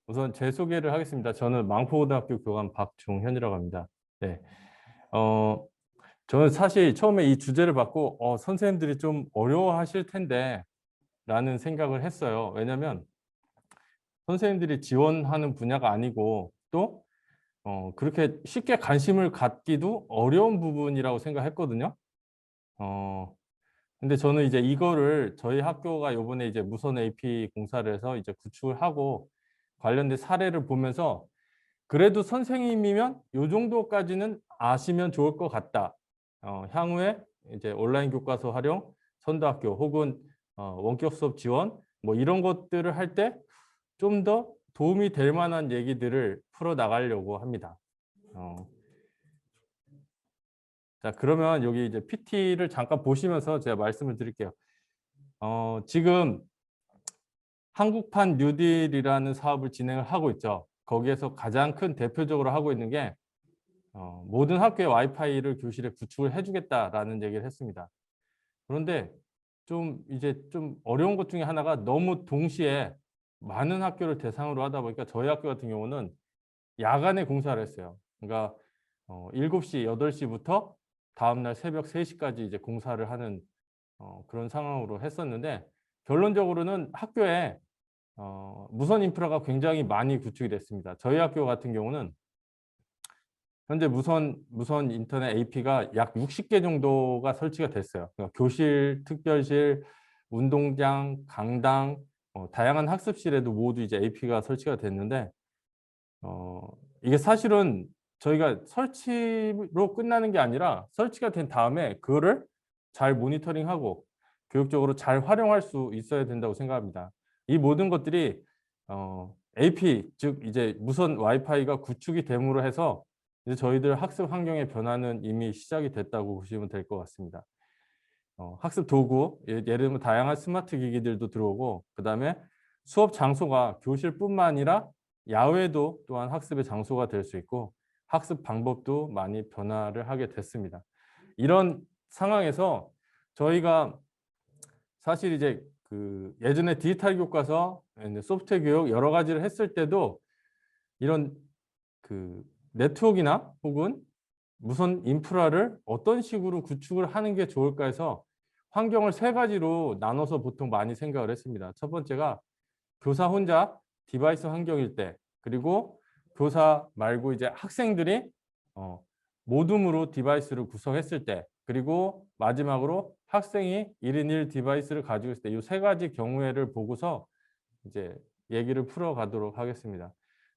우선 제 소개를 하겠습니다. 저는 망포고등학교 교감 박종현이라고 합니다. 네. 어, 저는 사실 처음에 이 주제를 받고 선생님들이 좀 어려워하실 텐데 라는 생각을 했어요. 왜냐하면 선생님들이 지원하는 분야가 아니고 또 그렇게 쉽게 관심을 갖기도 어려운 부분이라고 생각했거든요. 근데 저는 이제 이거를 저희 학교가 요번에 이제 무선 AP 공사를 해서 이제 구축을 하고 관련된 사례를 보면서 그래도 선생님이면 요 정도까지는 아시면 좋을 것 같다. 향후에 이제 온라인 교과서 활용, 선도학교 혹은 원격 수업 지원 뭐 이런 것들을 할 때 좀 더 도움이 될 만한 얘기들을 풀어 나가려고 합니다. 자, 그러면 여기 이제 PT를 잠깐 보시면서 제가 말씀을 드릴게요. 지금 한국판 뉴딜이라는 사업을 진행을 하고 있죠. 거기에서 가장 큰 대표적으로 하고 있는 게 모든 학교에 와이파이를 교실에 구축을 해주겠다라는 얘기를 했습니다. 그런데 좀 이제 좀 어려운 것 중에 하나가 너무 동시에 많은 학교를 대상으로 하다 보니까 저희 학교 같은 경우는 야간에 공사를 했어요. 그러니까 7시, 8시부터 다음날 새벽 3시까지 이제 공사를 하는 그런 상황으로 했었는데 결론적으로는 학교에 무선 인프라가 굉장히 많이 구축이 됐습니다. 저희 학교 같은 경우는 현재 무선 인터넷 AP가 약 60개 정도가 설치가 됐어요. 그러니까 교실, 특별실, 운동장, 강당, 다양한 학습실에도 모두 이제 AP가 설치가 됐는데 이게 사실은 저희가 설치로 끝나는 게 아니라 설치가 된 다음에 그거를 잘 모니터링하고 교육적으로 잘 활용할 수 있어야 된다고 생각합니다. 이 모든 것들이 AP, 즉 이제 무선 와이파이가 구축이 됨으로 해서 이제 저희들 학습 환경의 변화는 이미 시작이 됐다고 보시면 될 것 같습니다. 학습 도구, 예를 들면 다양한 스마트 기기들도 들어오고 그다음에 수업 장소가 교실뿐만 아니라 야외도 또한 학습의 장소가 될 수 있고 학습 방법도 많이 변화를 하게 됐습니다. 이런 상황에서 저희가 사실 이제 그 예전에 디지털 교과서, 소프트웨어 교육 여러 가지를 했을 때도 이런 그 네트워크나 혹은 무선 인프라를 어떤 식으로 구축을 하는 게 좋을까 해서 환경을 세 가지로 나눠서 보통 많이 생각을 했습니다. 첫 번째가 교사 혼자 디바이스 환경일 때, 그리고 교사 말고 이제 학생들이 모둠으로 디바이스를 구성했을 때, 그리고 마지막으로 학생이 1인 1 디바이스를 가지고 있을 때 이 세 가지 경우를 보고서 이제 얘기를 풀어가도록 하겠습니다.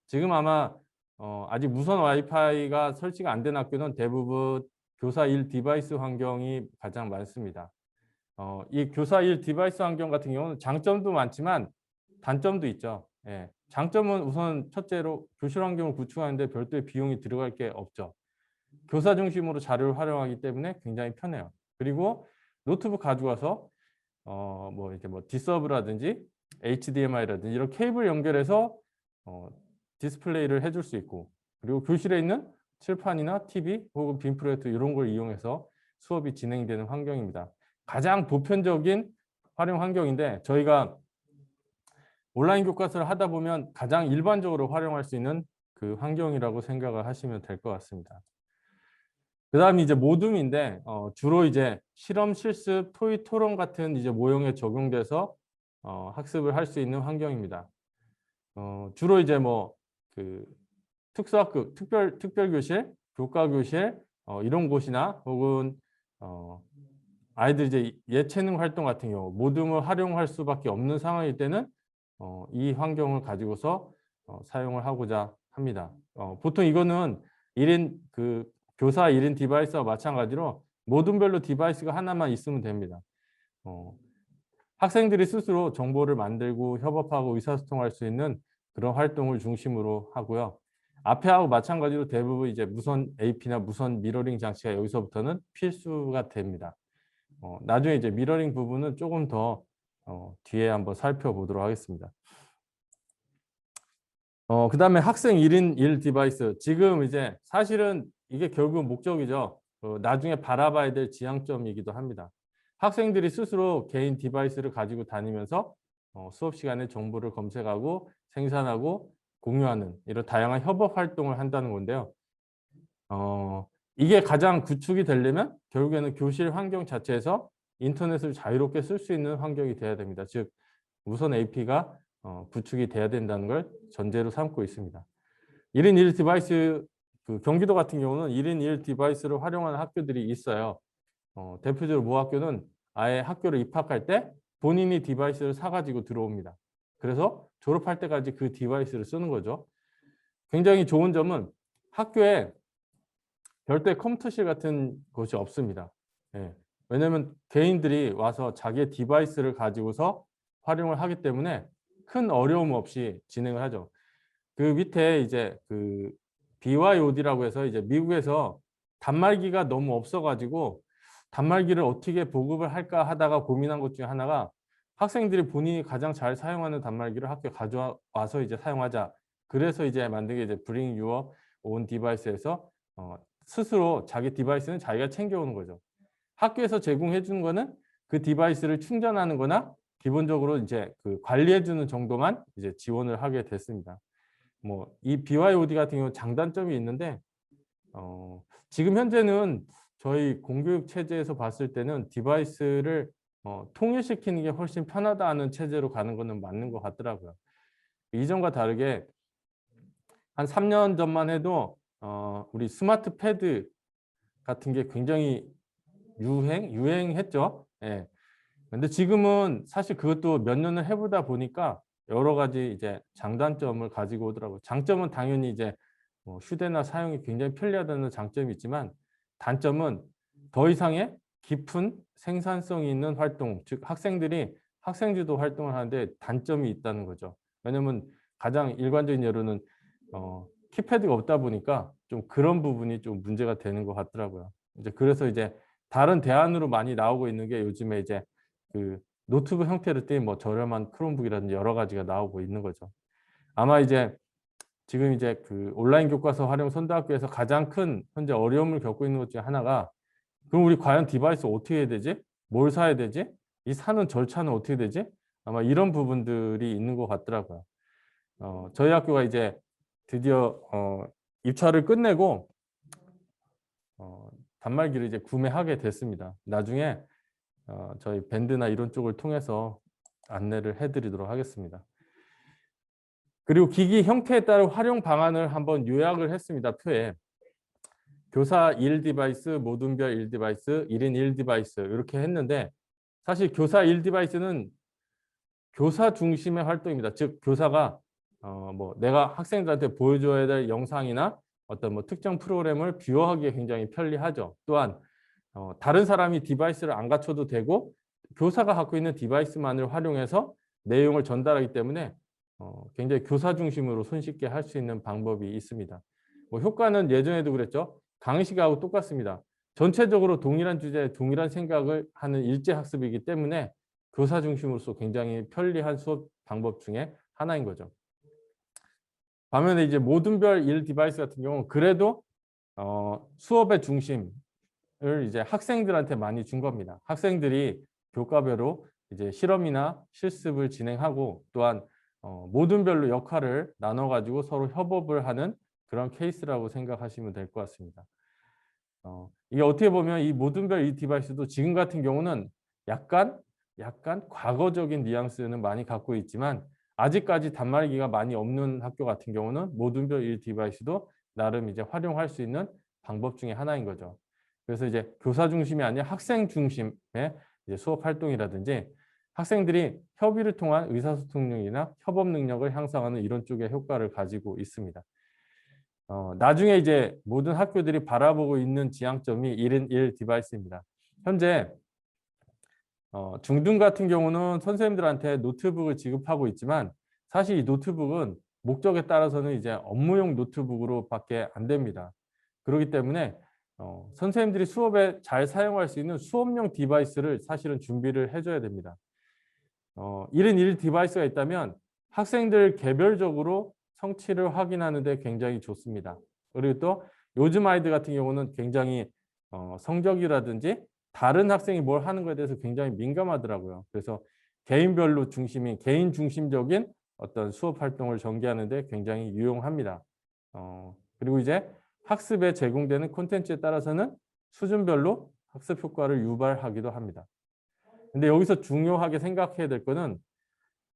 지금 아마 아직 무선 와이파이가 설치가 안 된 학교는 대부분 교사 1 디바이스 환경이 가장 많습니다. 이 교사 1 디바이스 환경 같은 경우는 장점도 많지만 단점도 있죠. 예. 장점은 우선 첫째로 교실 환경을 구축하는데 별도의 비용이 들어갈 게 없죠. 교사 중심으로 자료를 활용하기 때문에 굉장히 편해요. 그리고 노트북 가져와서 뭐 이렇게 뭐 디서브라든지 HDMI라든지 이런 케이블 연결해서 디스플레이를 해줄 수 있고 그리고 교실에 있는 칠판이나 TV 혹은 빔 프로젝터 이런 걸 이용해서 수업이 진행되는 환경입니다. 가장 보편적인 활용 환경인데 저희가 온라인 교과서를 하다 보면 가장 일반적으로 활용할 수 있는 그 환경이라고 생각을 하시면 될 것 같습니다. 그 다음이 이제 모둠인데 주로 이제 실험, 실습, 토의, 토론 같은 이제 모형에 적용돼서 학습을 할 수 있는 환경입니다. 주로 이제 뭐 그 특수학급, 특별교실, 교과교실 이런 곳이나 혹은 아이들 이제 예체능 활동 같은 경우 모둠을 활용할 수밖에 없는 상황일 때는 이 환경을 가지고서 사용을 하고자 합니다. 보통 이거는 1인 그 교사 1인 디바이스와 마찬가지로 모둠별로 디바이스가 하나만 있으면 됩니다. 학생들이 스스로 정보를 만들고 협업하고 의사소통할 수 있는 그런 활동을 중심으로 하고요. 앞에 하고 마찬가지로 대부분 이제 무선 AP나 무선 미러링 장치가 여기서부터는 필수가 됩니다. 나중에 이제 미러링 부분은 조금 더 뒤에 한번 살펴보도록 하겠습니다. 그 다음에 학생 1인 1 디바이스. 지금 이제 사실은 이게 결국 목적이죠. 나중에 바라봐야 될 지향점이기도 합니다. 학생들이 스스로 개인 디바이스를 가지고 다니면서 수업 시간에 정보를 검색하고 생산하고 공유하는 이런 다양한 협업 활동을 한다는 건데요. 이게 가장 구축이 되려면 결국에는 교실 환경 자체에서 인터넷을 자유롭게 쓸 수 있는 환경이 돼야 됩니다. 즉 무선 AP가 구축이 돼야 된다는 걸 전제로 삼고 있습니다. 1인 1 디바이스, 그 경기도 같은 경우는 1인 1 디바이스를 활용하는 학교들이 있어요. 대표적으로 모 학교는 아예 학교를 입학할 때 본인이 디바이스를 사가지고 들어옵니다. 그래서 졸업할 때까지 그 디바이스를 쓰는 거죠. 굉장히 좋은 점은 학교에 별도의 컴퓨터실 같은 곳이 없습니다. 예. 왜냐하면 개인들이 와서 자기의 디바이스를 가지고서 활용을 하기 때문에 큰 어려움 없이 진행을 하죠. 그 밑에 이제 그 BYOD라고 해서 이제 미국에서 단말기가 너무 없어가지고 단말기를 어떻게 보급을 할까 하다가 고민한 것 중에 하나가 학생들이 본인이 가장 잘 사용하는 단말기를 학교에 가져와서 이제 사용하자. 그래서 이제 만든 게 이제 Bring Your Own Device에서 스스로 자기 디바이스는 자기가 챙겨오는 거죠. 학교에서 제공해 주는 거는 그 디바이스를 충전하는 거나 기본적으로 이제 그 관리해 주는 정도만 이제 지원을 하게 됐습니다. 뭐 이 BYOD 같은 경우 장단점이 있는데 지금 현재는 저희 공교육 체제에서 봤을 때는 디바이스를 통일시키는 게 훨씬 편하다는 체제로 가는 거는 맞는 것 같더라고요. 이전과 다르게 한 3년 전만 해도 우리 스마트 패드 같은 게 굉장히 유행했죠. 예. 근데 지금은 사실 그것도 몇 년을 해보다 보니까 여러 가지 이제 장단점을 가지고 오더라고요. 장점은 당연히 이제 휴대나 사용이 굉장히 편리하다는 장점이 있지만 단점은 더 이상의 깊은 생산성이 있는 활동, 즉 학생들이 학생주도 활동을 하는데 단점이 있다는 거죠. 왜냐하면 가장 일관적인 예로는 키패드가 없다 보니까 좀 그런 부분이 좀 문제가 되는 것 같더라고요. 이제 그래서 이제 다른 대안으로 많이 나오고 있는 게 요즘에 이제 그 노트북 형태로 된 뭐 저렴한 크롬북이라든지 여러 가지가 나오고 있는 거죠. 아마 이제 지금 이제 그 온라인 교과서 활용 선도학교에서 가장 큰 현재 어려움을 겪고 있는 것 중에 하나가 그럼 우리 과연 디바이스 어떻게 해야 되지? 뭘 사야 되지? 이 사는 절차는 어떻게 되지? 아마 이런 부분들이 있는 것 같더라고요. 저희 학교가 이제 드디어 입찰을 끝내고 단말기를 이제 구매하게 됐습니다. 나중에 저희 밴드나 이런 쪽을 통해서 안내를 해드리도록 하겠습니다. 그리고 기기 형태에 따른 활용 방안을 한번 요약을 했습니다. 표에. 교사 1 디바이스, 모둠별 1 디바이스, 1인 1 디바이스 이렇게 했는데 사실 교사 1 디바이스는 교사 중심의 활동입니다. 즉 교사가 뭐 내가 학생들한테 보여줘야 될 영상이나 어떤 뭐 특정 프로그램을 뷰어하기에 굉장히 편리하죠. 또한 다른 사람이 디바이스를 안 갖춰도 되고 교사가 갖고 있는 디바이스만을 활용해서 내용을 전달하기 때문에 굉장히 교사 중심으로 손쉽게 할 수 있는 방법이 있습니다. 뭐 효과는 예전에도 그랬죠. 강의식하고 똑같습니다. 전체적으로 동일한 주제에 동일한 생각을 하는 일제학습이기 때문에 교사 중심으로서 굉장히 편리한 수업 방법 중에 하나인 거죠. 반면에 이제 모둠별 1 디바이스 같은 경우는 그래도 수업의 중심을 이제 학생들한테 많이 준 겁니다. 학생들이 교과별로 이제 실험이나 실습을 진행하고 또한 모둠별로 역할을 나눠 가지고 서로 협업을 하는 그런 케이스라고 생각하시면 될 것 같습니다. 이게 어떻게 보면 이 모둠별 이 디바이스도 지금 같은 경우는 약간 과거적인 뉘앙스는 많이 갖고 있지만 아직까지 단말기가 많이 없는 학교 같은 경우는 모둠별 이 디바이스도 나름 이제 활용할 수 있는 방법 중에 하나인 거죠. 그래서 이제 교사 중심이 아니라 학생 중심의 이제 수업 활동이라든지 학생들이 협의를 통한 의사소통 능력이나 협업 능력을 향상하는 이런 쪽의 효과를 가지고 있습니다. 나중에 이제 모든 학교들이 바라보고 있는 지향점이 1인 1 디바이스입니다. 현재 중등 같은 경우는 선생님들한테 노트북을 지급하고 있지만 사실 이 노트북은 목적에 따라서는 이제 업무용 노트북으로 밖에 안 됩니다. 그렇기 때문에 선생님들이 수업에 잘 사용할 수 있는 수업용 디바이스를 사실은 준비를 해줘야 됩니다. 1인 1 디바이스가 있다면 학생들 개별적으로 성취를 확인하는 데 굉장히 좋습니다. 그리고 또 요즘 아이들 같은 경우는 굉장히 성적이라든지 다른 학생이 뭘 하는 것에 대해서 굉장히 민감하더라고요. 그래서 개인별로 중심인 개인 중심적인 어떤 수업 활동을 전개하는 데 굉장히 유용합니다. 그리고 이제 학습에 제공되는 콘텐츠에 따라서는 수준별로 학습 효과를 유발하기도 합니다. 근데 여기서 중요하게 생각해야 될 거는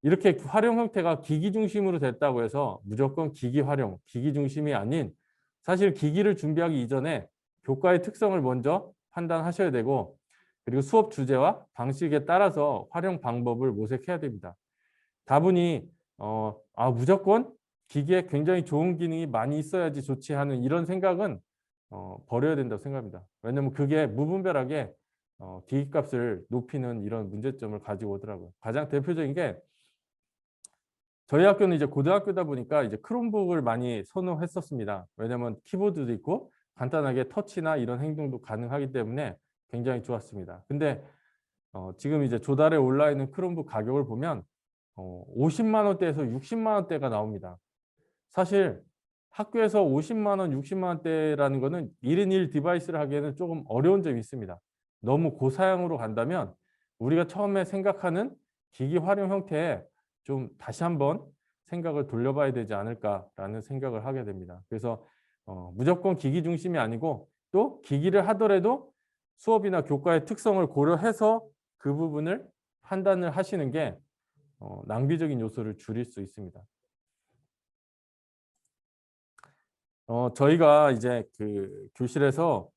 이렇게 활용 형태가 기기 중심으로 됐다고 해서 무조건 기기 활용, 기기 중심이 아닌 사실 기기를 준비하기 이전에 교과의 특성을 먼저 판단하셔야 되고 그리고 수업 주제와 방식에 따라서 활용 방법을 모색해야 됩니다. 다분히 무조건 기기에 굉장히 좋은 기능이 많이 있어야지 좋지 하는 이런 생각은 버려야 된다고 생각합니다. 왜냐하면 그게 무분별하게 기기값을 높이는 이런 문제점을 가지고 오더라고요. 가장 대표적인 게 저희 학교는 이제 고등학교다 보니까 이제 크롬북을 많이 선호했었습니다. 왜냐하면 키보드도 있고 간단하게 터치나 이런 행동도 가능하기 때문에 굉장히 좋았습니다. 근데 지금 이제 조달에 올라 있는 크롬북 가격을 보면 50만 원대에서 60만 원대가 나옵니다. 사실 학교에서 50만 원, 60만 원대라는 거는 1인 1 디바이스를 하기에는 조금 어려운 점이 있습니다. 너무 고사양으로 간다면 우리가 처음에 생각하는 기기 활용 형태에 좀 다시 한번 생각을 돌려봐야 되지 않을까라는 생각을 하게 됩니다. 그래서 무조건 기기 중심이 아니고 또 기기를 하더라도 수업이나 교과의 특성을 고려해서 그 부분을 판단을 하시는 게 낭비적인 요소를 줄일 수 있습니다. 저희가 이제 그 교실에서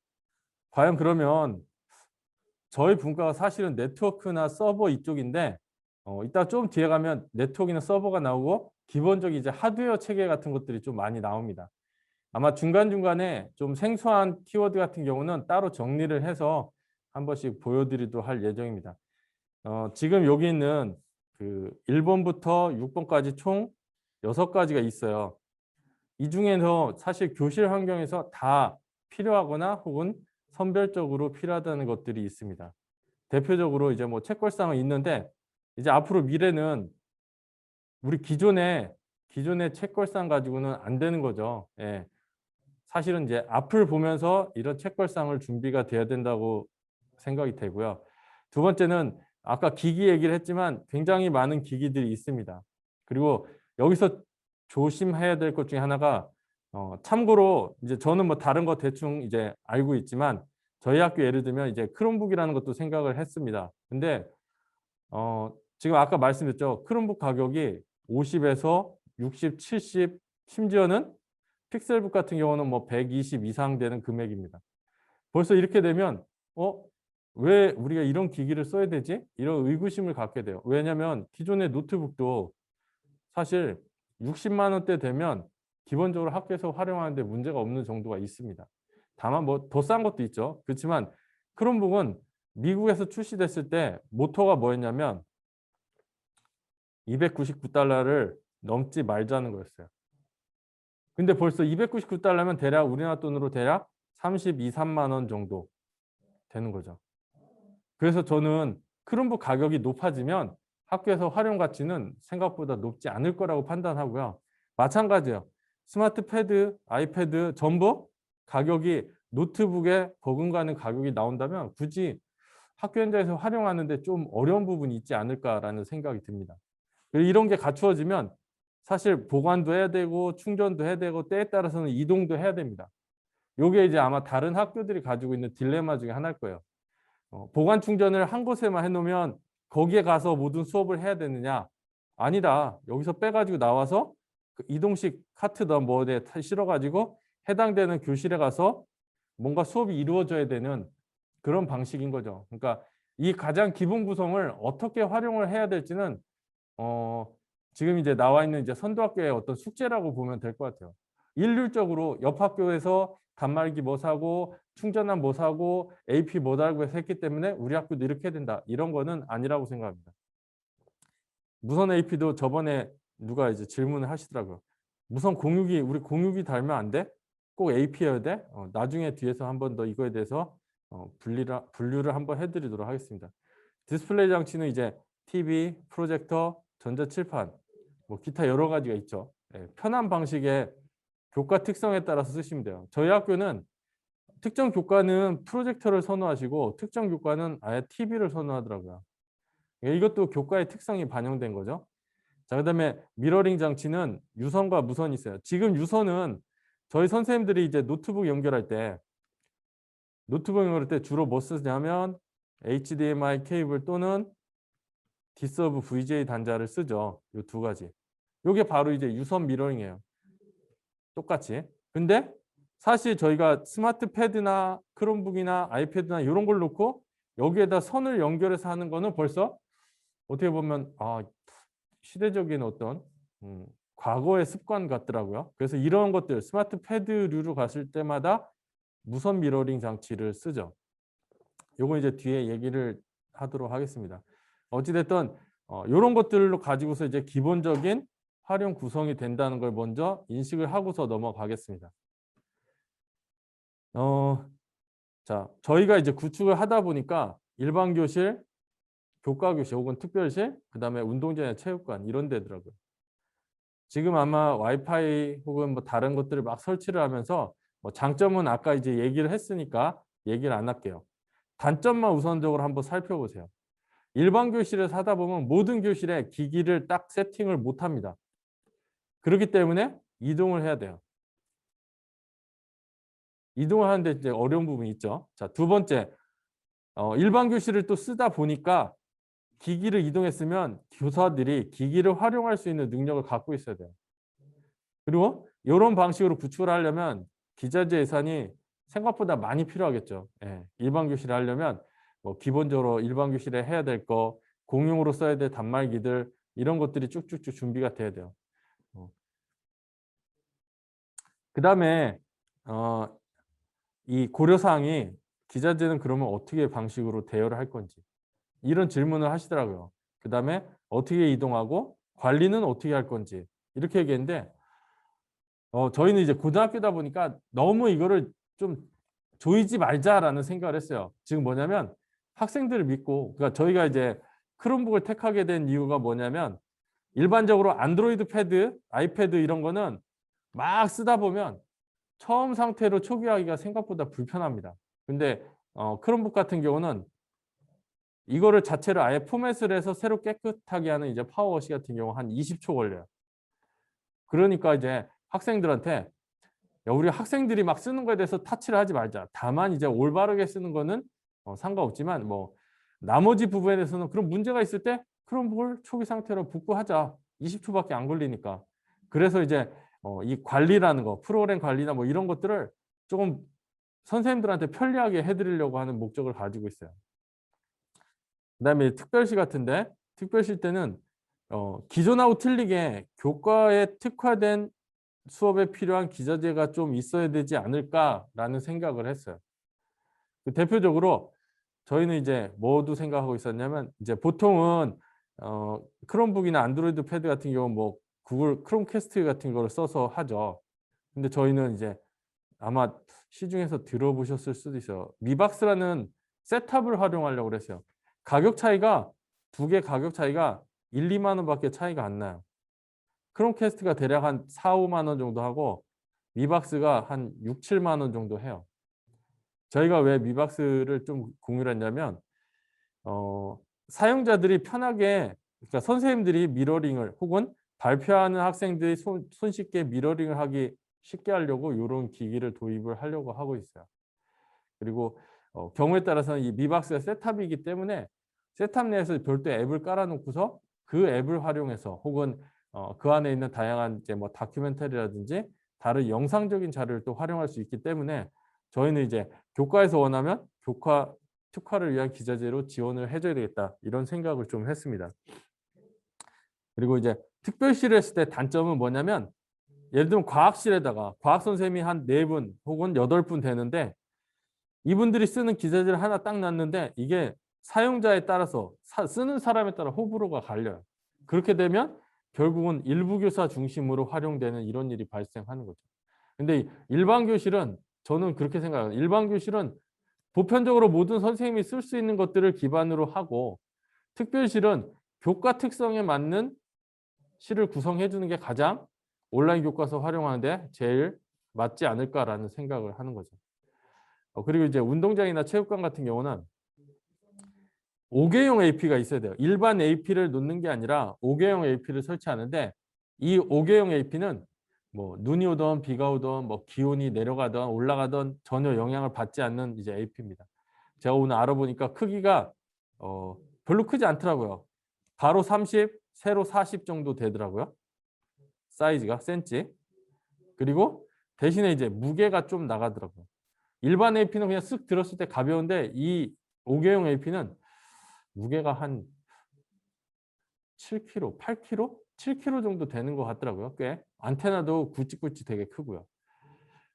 과연 그러면 저희 분과가 사실은 네트워크나 서버 이쪽인데 이따 좀 뒤에 가면 네트워크나 서버가 나오고 기본적인 이제 하드웨어 체계 같은 것들이 좀 많이 나옵니다. 아마 중간중간에 좀 생소한 키워드 같은 경우는 따로 정리를 해서 한 번씩 보여드리도록 할 예정입니다. 지금 여기 있는 그 1번부터 6번까지 총 6가지가 있어요. 이 중에서 사실 교실 환경에서 다 필요하거나 혹은 선별적으로 필요하다는 것들이 있습니다. 대표적으로 이제 뭐 책걸상은 있는데 이제 앞으로 미래는 우리 기존의 책걸상 가지고는 안 되는 거죠. 예. 사실은 이제 앞을 보면서 이런 책걸상을 준비가 돼야 된다고 생각이 되고요. 두 번째는 아까 기기 얘기를 했지만 굉장히 많은 기기들이 있습니다. 그리고 여기서 조심해야 될 것 중에 하나가 참고로 이제 저는 뭐 다른 거 대충 이제 알고 있지만 저희 학교 예를 들면 이제 크롬북이라는 것도 생각을 했습니다. 근데 지금 아까 말씀드렸죠. 크롬북 가격이 50에서 60, 70 심지어는 픽셀북 같은 경우는 뭐 120 이상 되는 금액입니다. 벌써 이렇게 되면 왜 우리가 이런 기기를 써야 되지? 이런 의구심을 갖게 돼요. 왜냐하면 기존의 노트북도 사실 60만 원대 되면 기본적으로 학교에서 활용하는데 문제가 없는 정도가 있습니다. 다만 뭐 더 싼 것도 있죠. 그렇지만 크롬북은 미국에서 출시됐을 때 모토가 뭐였냐면 299달러를 넘지 말자는 거였어요. 근데 벌써 299달러면 대략 우리나라 돈으로 대략 32, 3만 원 정도 되는 거죠. 그래서 저는 크롬북 가격이 높아지면 학교에서 활용 가치는 생각보다 높지 않을 거라고 판단하고요. 마찬가지예요. 스마트 패드, 아이패드 전부 가격이 노트북에 버금가는 가격이 나온다면 굳이 학교 현장에서 활용하는데 좀 어려운 부분이 있지 않을까라는 생각이 듭니다. 이런 게 갖추어지면 사실 보관도 해야 되고 충전도 해야 되고 때에 따라서는 이동도 해야 됩니다. 이게 이제 아마 다른 학교들이 가지고 있는 딜레마 중에 하나일 거예요. 보관 충전을 한 곳에만 해놓으면 거기에 가서 모든 수업을 해야 되느냐? 아니다. 여기서 빼가지고 나와서 그 이동식 카트든 뭐에 실어가지고 해당되는 교실에 가서 뭔가 수업이 이루어져야 되는 그런 방식인 거죠. 그러니까 이 가장 기본 구성을 어떻게 활용을 해야 될지는 지금 이제 나와 있는 이제 선도학교의 어떤 숙제라고 보면 될 것 같아요. 일률적으로 옆 학교에서 단말기 뭐 사고 충전함 뭐 사고 AP 뭐 달고 해서 했기 때문에 우리 학교도 이렇게 해야 된다. 이런 거는 아니라고 생각합니다. 무선 AP도 저번에 누가 이제 질문을 하시더라고요. 무선 공유기 우리 공유기 달면 안 돼? 꼭 AP여야 돼? 나중에 뒤에서 한 번 더 이거에 대해서 분류를 한번 해드리도록 하겠습니다. 디스플레이 장치는 이제 TV, 프로젝터, 전자칠판, 뭐 기타 여러 가지가 있죠. 편한 방식의 교과 특성에 따라서 쓰시면 돼요. 저희 학교는 특정 교과는 프로젝터를 선호하시고 특정 교과는 아예 TV를 선호하더라고요. 이것도 교과의 특성이 반영된 거죠. 자, 그다음에 미러링 장치는 유선과 무선이 있어요. 지금 유선은 저희 선생님들이 이제 노트북 연결할 때 주로 뭐 쓰냐면 HDMI 케이블 또는 D서브 VJ 단자를 쓰죠. 이 두 가지. 이게 바로 이제 유선 미러링이에요. 똑같이. 근데 사실 저희가 스마트 패드나 크롬북이나 아이패드나 이런 걸 놓고 여기에다 선을 연결해서 하는 거는 벌써 어떻게 보면 시대적인 어떤 과거의 습관 같더라고요. 그래서 이런 것들 스마트 패드류로 갔을 때마다 무선 미러링 장치를 쓰죠. 요거 이제 뒤에 얘기를 하도록 하겠습니다. 어찌됐든 이런 것들로 가지고서 이제 기본적인 활용 구성이 된다는 걸 먼저 인식을 하고서 넘어가겠습니다. 자, 저희가 이제 구축을 하다 보니까 일반 교실, 교과 교실 혹은 특별실, 그다음에 운동장이나 체육관 이런 데더라고요. 지금 아마 와이파이 혹은 뭐 다른 것들을 막 설치를 하면서 뭐 장점은 아까 이제 얘기를 했으니까 얘기를 안 할게요. 단점만 우선적으로 한번 살펴보세요. 일반 교실에서 하다 보면 모든 교실에 기기를 딱 세팅을 못 합니다. 그렇기 때문에 이동을 해야 돼요. 이동을 하는데 이제 어려운 부분이 있죠. 자, 두 번째, 일반 교실을 또 쓰다 보니까 기기를 이동했으면 교사들이 기기를 활용할 수 있는 능력을 갖고 있어야 돼요. 그리고 이런 방식으로 구축을 하려면 기자재 예산이 생각보다 많이 필요하겠죠. 예, 일반 교실을 하려면 뭐 기본적으로 일반 교실에 해야 될 거, 공용으로 써야 될 단말기들 이런 것들이 쭉쭉쭉 준비가 돼야 돼요. 그다음에 이 고려사항이 기자재는 그러면 어떻게 방식으로 대여를 할 건지 이런 질문을 하시더라고요. 그다음에 어떻게 이동하고 관리는 어떻게 할 건지 이렇게 얘기했는데 저희는 이제 고등학교다 보니까 너무 이거를 좀 조이지 말자라는 생각을 했어요. 지금 뭐냐면 학생들을 믿고 그러니까 저희가 이제 크롬북을 택하게 된 이유가 뭐냐면 일반적으로 안드로이드 패드, 아이패드 이런 거는 막 쓰다 보면 처음 상태로 초기화하기가 생각보다 불편합니다. 근데 크롬북 같은 경우는 이거를 자체로 아예 포맷을 해서 새로 깨끗하게 하는 이제 파워워시 같은 경우 한 20초 걸려요. 그러니까 이제 학생들한테 야, 우리 학생들이 막 쓰는 거에 대해서 타치를 하지 말자. 다만 이제 올바르게 쓰는 거는 상관없지만 뭐 나머지 부분에 대해서는 그런 문제가 있을 때 크롬북을 초기 상태로 복구하자. 20초밖에 안 걸리니까. 그래서 이제 이 관리라는 거, 프로그램 관리나 뭐 이런 것들을 조금 선생님들한테 편리하게 해드리려고 하는 목적을 가지고 있어요. 그다음에 특별시 같은데 특별시 때는 기존하고 틀리게 교과에 특화된 수업에 필요한 기자재가 좀 있어야 되지 않을까라는 생각을 했어요. 대표적으로 저희는 이제 뭐도 생각하고 있었냐면 이제 보통은 크롬북이나 안드로이드 패드 같은 경우 뭐 구글 크롬캐스트 같은 거를 써서 하죠. 근데 저희는 이제 아마 시중에서 들어보셨을 수도 있어요. 미박스라는 셋탑을 활용하려고 그랬어요. 가격 차이가 두 개 가격 차이가 1, 2만 원밖에 차이가 안 나요. 크롬캐스트가 대략 한 4, 5만 원 정도 하고 미박스가 한 6, 7만 원 정도 해요. 저희가 왜 미박스를 좀 공유를 했냐면 사용자들이 편하게 그러니까 선생님들이 미러링을 혹은 발표하는 학생들이 손쉽게 미러링을 하기 쉽게 하려고 이런 기기를 도입을 하려고 하고 있어요. 그리고 경우에 따라서는 이 미박스가 셋탑이기 때문에 셋탑 내에서 별도 앱을 깔아놓고서 그 앱을 활용해서 혹은 그 안에 있는 다양한 이제 뭐 다큐멘터리라든지 다른 영상적인 자료를 또 활용할 수 있기 때문에 저희는 이제 교과에서 원하면 교과 특화를 위한 기자재로 지원을 해줘야 되겠다 이런 생각을 좀 했습니다. 그리고 이제 특별실을 했을 때 단점은 뭐냐면 예를 들면 과학실에다가 과학 선생님이 한 4분 혹은 8분 되는데 이분들이 쓰는 기자재를 하나 딱 놨는데 이게 사용자에 따라서 쓰는 사람에 따라 호불호가 갈려요. 그렇게 되면 결국은 일부 교사 중심으로 활용되는 이런 일이 발생하는 거죠. 근데 일반 교실은 저는 그렇게 생각해요. 일반 교실은 보편적으로 모든 선생님이 쓸 수 있는 것들을 기반으로 하고 특별실은 교과 특성에 맞는 실을 구성해 주는 게 가장 온라인 교과서 활용하는데 제일 맞지 않을까라는 생각을 하는 거죠. 그리고 이제 운동장이나 체육관 같은 경우는 5개용 AP가 있어야 돼요. 일반 AP를 놓는 게 아니라 5개용 AP를 설치하는데 이 5개용 AP는 뭐 눈이 오던 비가 오던 뭐 기온이 내려가던 올라가던 전혀 영향을 받지 않는 이제 AP입니다. 제가 오늘 알아보니까 크기가 별로 크지 않더라고요. 가로 30, 세로 40 정도 되더라고요. 사이즈가 센치. 그리고 대신에 이제 무게가 좀 나가더라고요. 일반 AP는 그냥 쓱 들었을 때 가벼운데 이 5개용 AP는 무게가 한 7kg, 8kg? 7kg 정도 되는 것 같더라고요. 꽤. 안테나도 굵직굵직 되게 크고요.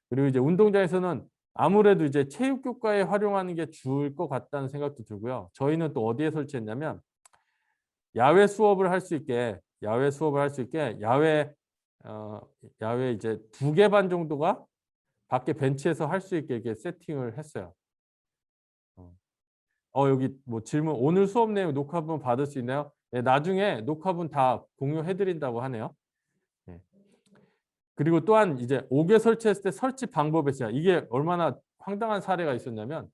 그리고 이제 운동장에서는 아무래도 이제 체육교과에 활용하는 게 좋을 것 같다는 생각도 들고요. 저희는 또 어디에 설치했냐면 야외 수업을 할 수 있게 야외 이제 2개 반 정도가 밖에 벤치에서 할 수 있게 이렇게 세팅을 했어요. 여기 뭐 질문 오늘 수업 내용 녹화본 받을 수 있나요? 네, 나중에 녹화본 다 공유해 드린다고 하네요. 네. 그리고 또한 이제 5개 설치했을 때 설치 방법에 있어요. 이게 얼마나 황당한 사례가 있었냐면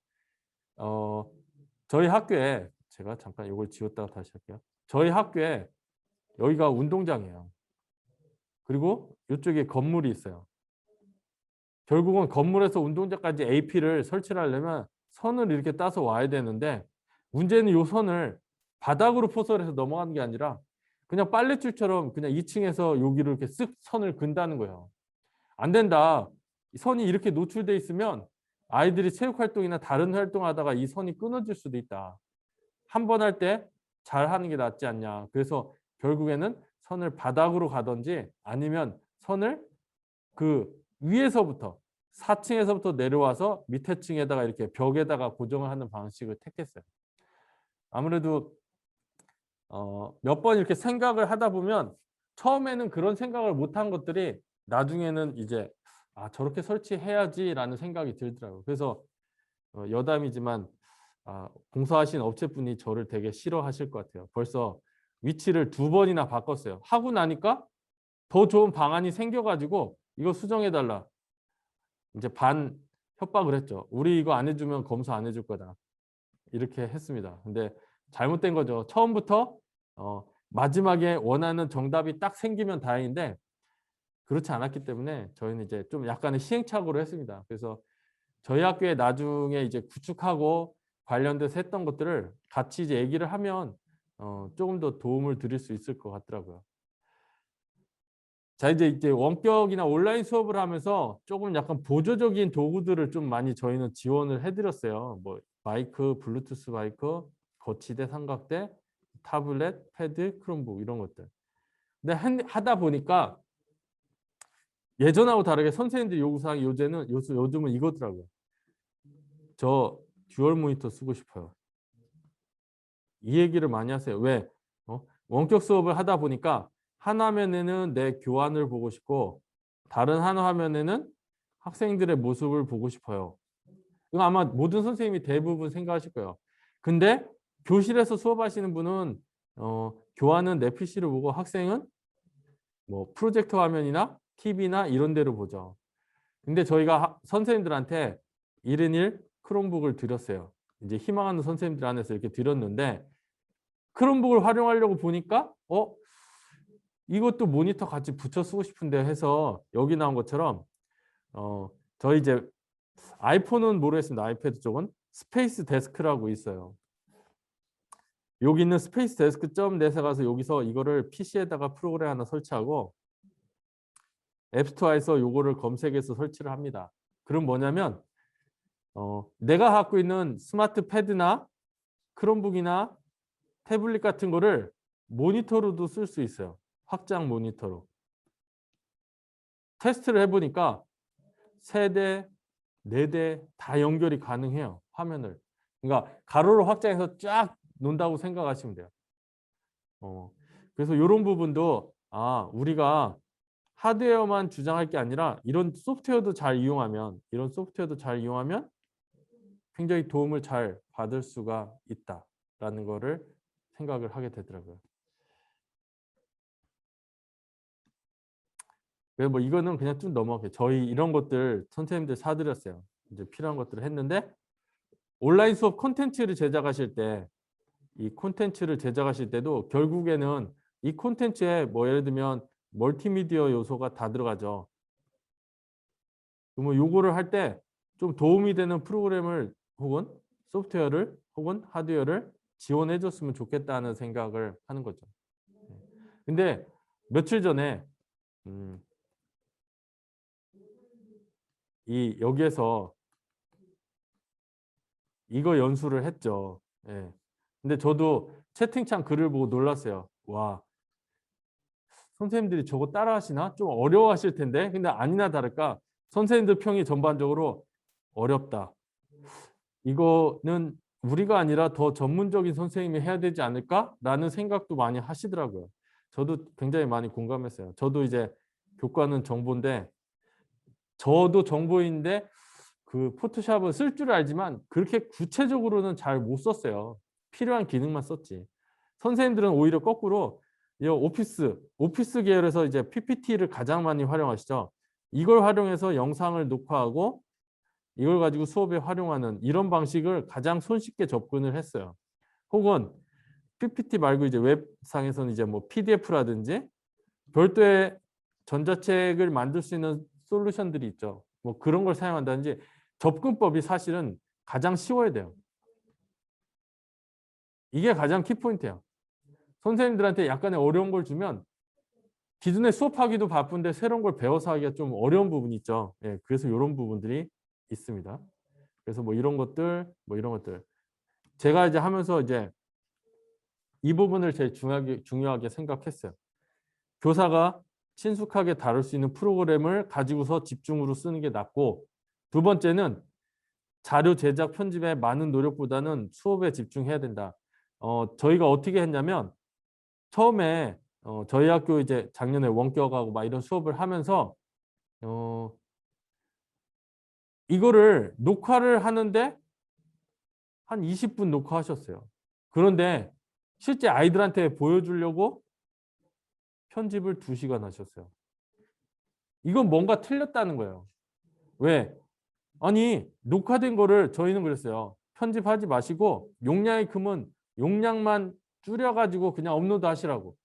저희 학교에 제가 잠깐 이걸 지웠다가 다시 할게요. 저희 학교에 여기가 운동장이에요. 그리고 이쪽에 건물이 있어요. 결국은 건물에서 운동장까지 AP를 설치를 하려면 선을 이렇게 따서 와야 되는데 문제는 이 선을 바닥으로 포설해서 넘어가는 게 아니라 그냥 빨래줄처럼 그냥 2층에서 여기를 이렇게 쓱 선을 근다는 거예요. 안 된다. 선이 이렇게 노출돼 있으면 아이들이 체육활동이나 다른 활동하다가 이 선이 끊어질 수도 있다. 한 번 할 때 잘 하는 게 낫지 않냐. 그래서 결국에는 선을 바닥으로 가든지 아니면 선을 그 위에서부터 4층에서부터 내려와서 밑에 층에다가 이렇게 벽에다가 고정을 하는 방식을 택했어요. 아무래도 몇 번 이렇게 생각을 하다 보면 처음에는 그런 생각을 못한 것들이 나중에는 이제 저렇게 설치해야지라는 생각이 들더라고요. 그래서 여담이지만 공사하신 업체분이 저를 되게 싫어하실 것 같아요. 벌써 위치를 2번이나 바꿨어요. 하고 나니까 더 좋은 방안이 생겨가지고 이거 수정해달라. 이제 반 협박을 했죠. 우리 이거 안 해주면 검사 안 해줄 거다. 이렇게 했습니다. 근데 잘못된 거죠. 처음부터 마지막에 원하는 정답이 딱 생기면 다행인데 그렇지 않았기 때문에 저희는 이제 좀 약간의 시행착오를 했습니다. 그래서 저희 학교에 나중에 이제 구축하고 관련돼서 했던 것들을 같이 이제 얘기를 하면 조금 더 도움을 드릴 수 있을 것 같더라고요. 자, 이제 원격이나 온라인 수업을 하면서 조금 약간 보조적인 도구들을 좀 많이 저희는 지원을 해드렸어요. 뭐 마이크, 블루투스 마이크, 거치대, 삼각대, 타블렛, 패드, 크롬북 이런 것들. 근데 하다 보니까 예전하고 다르게 선생님들 요구사항이 요즘은 이거더라고요. 저 듀얼 모니터 쓰고 싶어요. 이 얘기를 많이 하세요. 왜? 원격 수업을 하다 보니까 한 화면에는 내 교환을 보고 싶고 다른 한 화면에는 학생들의 모습을 보고 싶어요. 이거 아마 모든 선생님이 대부분 생각하실 거예요. 근데 교실에서 수업하시는 분은 교환은 내 PC를 보고 학생은 뭐 프로젝터 화면이나 TV나 이런 데로 보죠. 근데 저희가 선생님들한테 1인 1 크롬북을 드렸어요. 이제 희망하는 선생님들 안에서 이렇게 드렸는데 크롬북을 활용하려고 보니까 이것도 모니터 같이 붙여 쓰고 싶은데 해서 여기 나온 것처럼 저희 이제 아이폰은 모르겠습니다. 아이패드 쪽은 스페이스 데스크라고 있어요. 여기 있는 스페이스 데스크 .net에 가서 여기서 이거를 PC에다가 프로그램 하나 설치하고 앱스토어에서 요거를 검색해서 설치를 합니다. 그럼 뭐냐면 내가 갖고 있는 스마트 패드나 크롬북이나 태블릿 같은 거를 모니터로도 쓸 수 있어요. 확장 모니터로. 테스트를 해보니까 3대, 4대 다 연결이 가능해요. 화면을. 그러니까 가로로 확장해서 쫙 논다고 생각하시면 돼요. 그래서 이런 부분도 우리가 하드웨어만 주장할 게 아니라 이런 소프트웨어도 잘 이용하면 굉장히 도움을 잘 받을 수가 있다라는 거를 생각을 하게 되더라고요. 그래서 뭐 이거는 그냥 좀 넘어갈게요. 저희 이런 것들 선생님들 사드렸어요. 이제 필요한 것들을 했는데 온라인 수업 콘텐츠를 제작하실 때 이 콘텐츠를 제작하실 때도 결국에는 이 콘텐츠에 뭐 예를 들면 멀티미디어 요소가 다 들어가죠. 그러면 요거를 할 때 좀 도움이 되는 프로그램을 혹은 소프트웨어를 혹은 하드웨어를 지원해 줬으면 좋겠다는 생각을 하는 거죠. 근데 며칠 전에 이 여기에서 이거 연수를 했죠. 예. 근데 저도 채팅창 글을 보고 놀랐어요. 와, 선생님들이 저거 따라 하시나? 좀 어려워하실 텐데. 근데 아니나 다를까 선생님들 평이 전반적으로 어렵다. 이거는 우리가 아니라 더 전문적인 선생님이 해야 되지 않을까라는 생각도 많이 하시더라고요. 저도 굉장히 많이 공감했어요. 저도 이제 교과는 정보인데 저도 정보인데 그 포토샵을 쓸 줄 알지만 그렇게 구체적으로는 잘 못 썼어요. 필요한 기능만 썼지. 선생님들은 오히려 거꾸로 이 오피스 계열에서 이제 PPT를 가장 많이 활용하시죠. 이걸 활용해서 영상을 녹화하고 이걸 가지고 수업에 활용하는 이런 방식을 가장 손쉽게 접근을 했어요. 혹은 PPT 말고 이제 웹상에서는 이제 뭐 PDF라든지 별도의 전자책을 만들 수 있는 솔루션들이 있죠. 뭐 그런 걸 사용한다든지 접근법이 사실은 가장 쉬워야 돼요. 이게 가장 키포인트예요. 선생님들한테 약간의 어려운 걸 주면 기존에 수업하기도 바쁜데 새로운 걸 배워서 하기가 좀 어려운 부분이 있죠. 예, 그래서 이런 부분들이 있습니다. 그래서 뭐 이런 것들, 뭐 이런 것들. 제가 이제 하면서 이제 이 부분을 제일 중요하게 생각했어요. 교사가 친숙하게 다룰 수 있는 프로그램을 가지고서 집중으로 쓰는 게 낫고, 두 번째는 자료 제작 편집에 많은 노력보다는 수업에 집중해야 된다. 저희가 어떻게 했냐면 처음에 저희 학교 이제 작년에 원격하고 막 이런 수업을 하면서 이거를 녹화를 하는데 한 20분 녹화하셨어요. 그런데 실제 아이들한테 보여주려고 편집을 2시간 하셨어요. 이건 뭔가 틀렸다는 거예요. 왜? 아니 녹화된 거를 저희는 그랬어요. 편집하지 마시고 용량이 크면 용량만 줄여가지고 그냥 업로드 하시라고.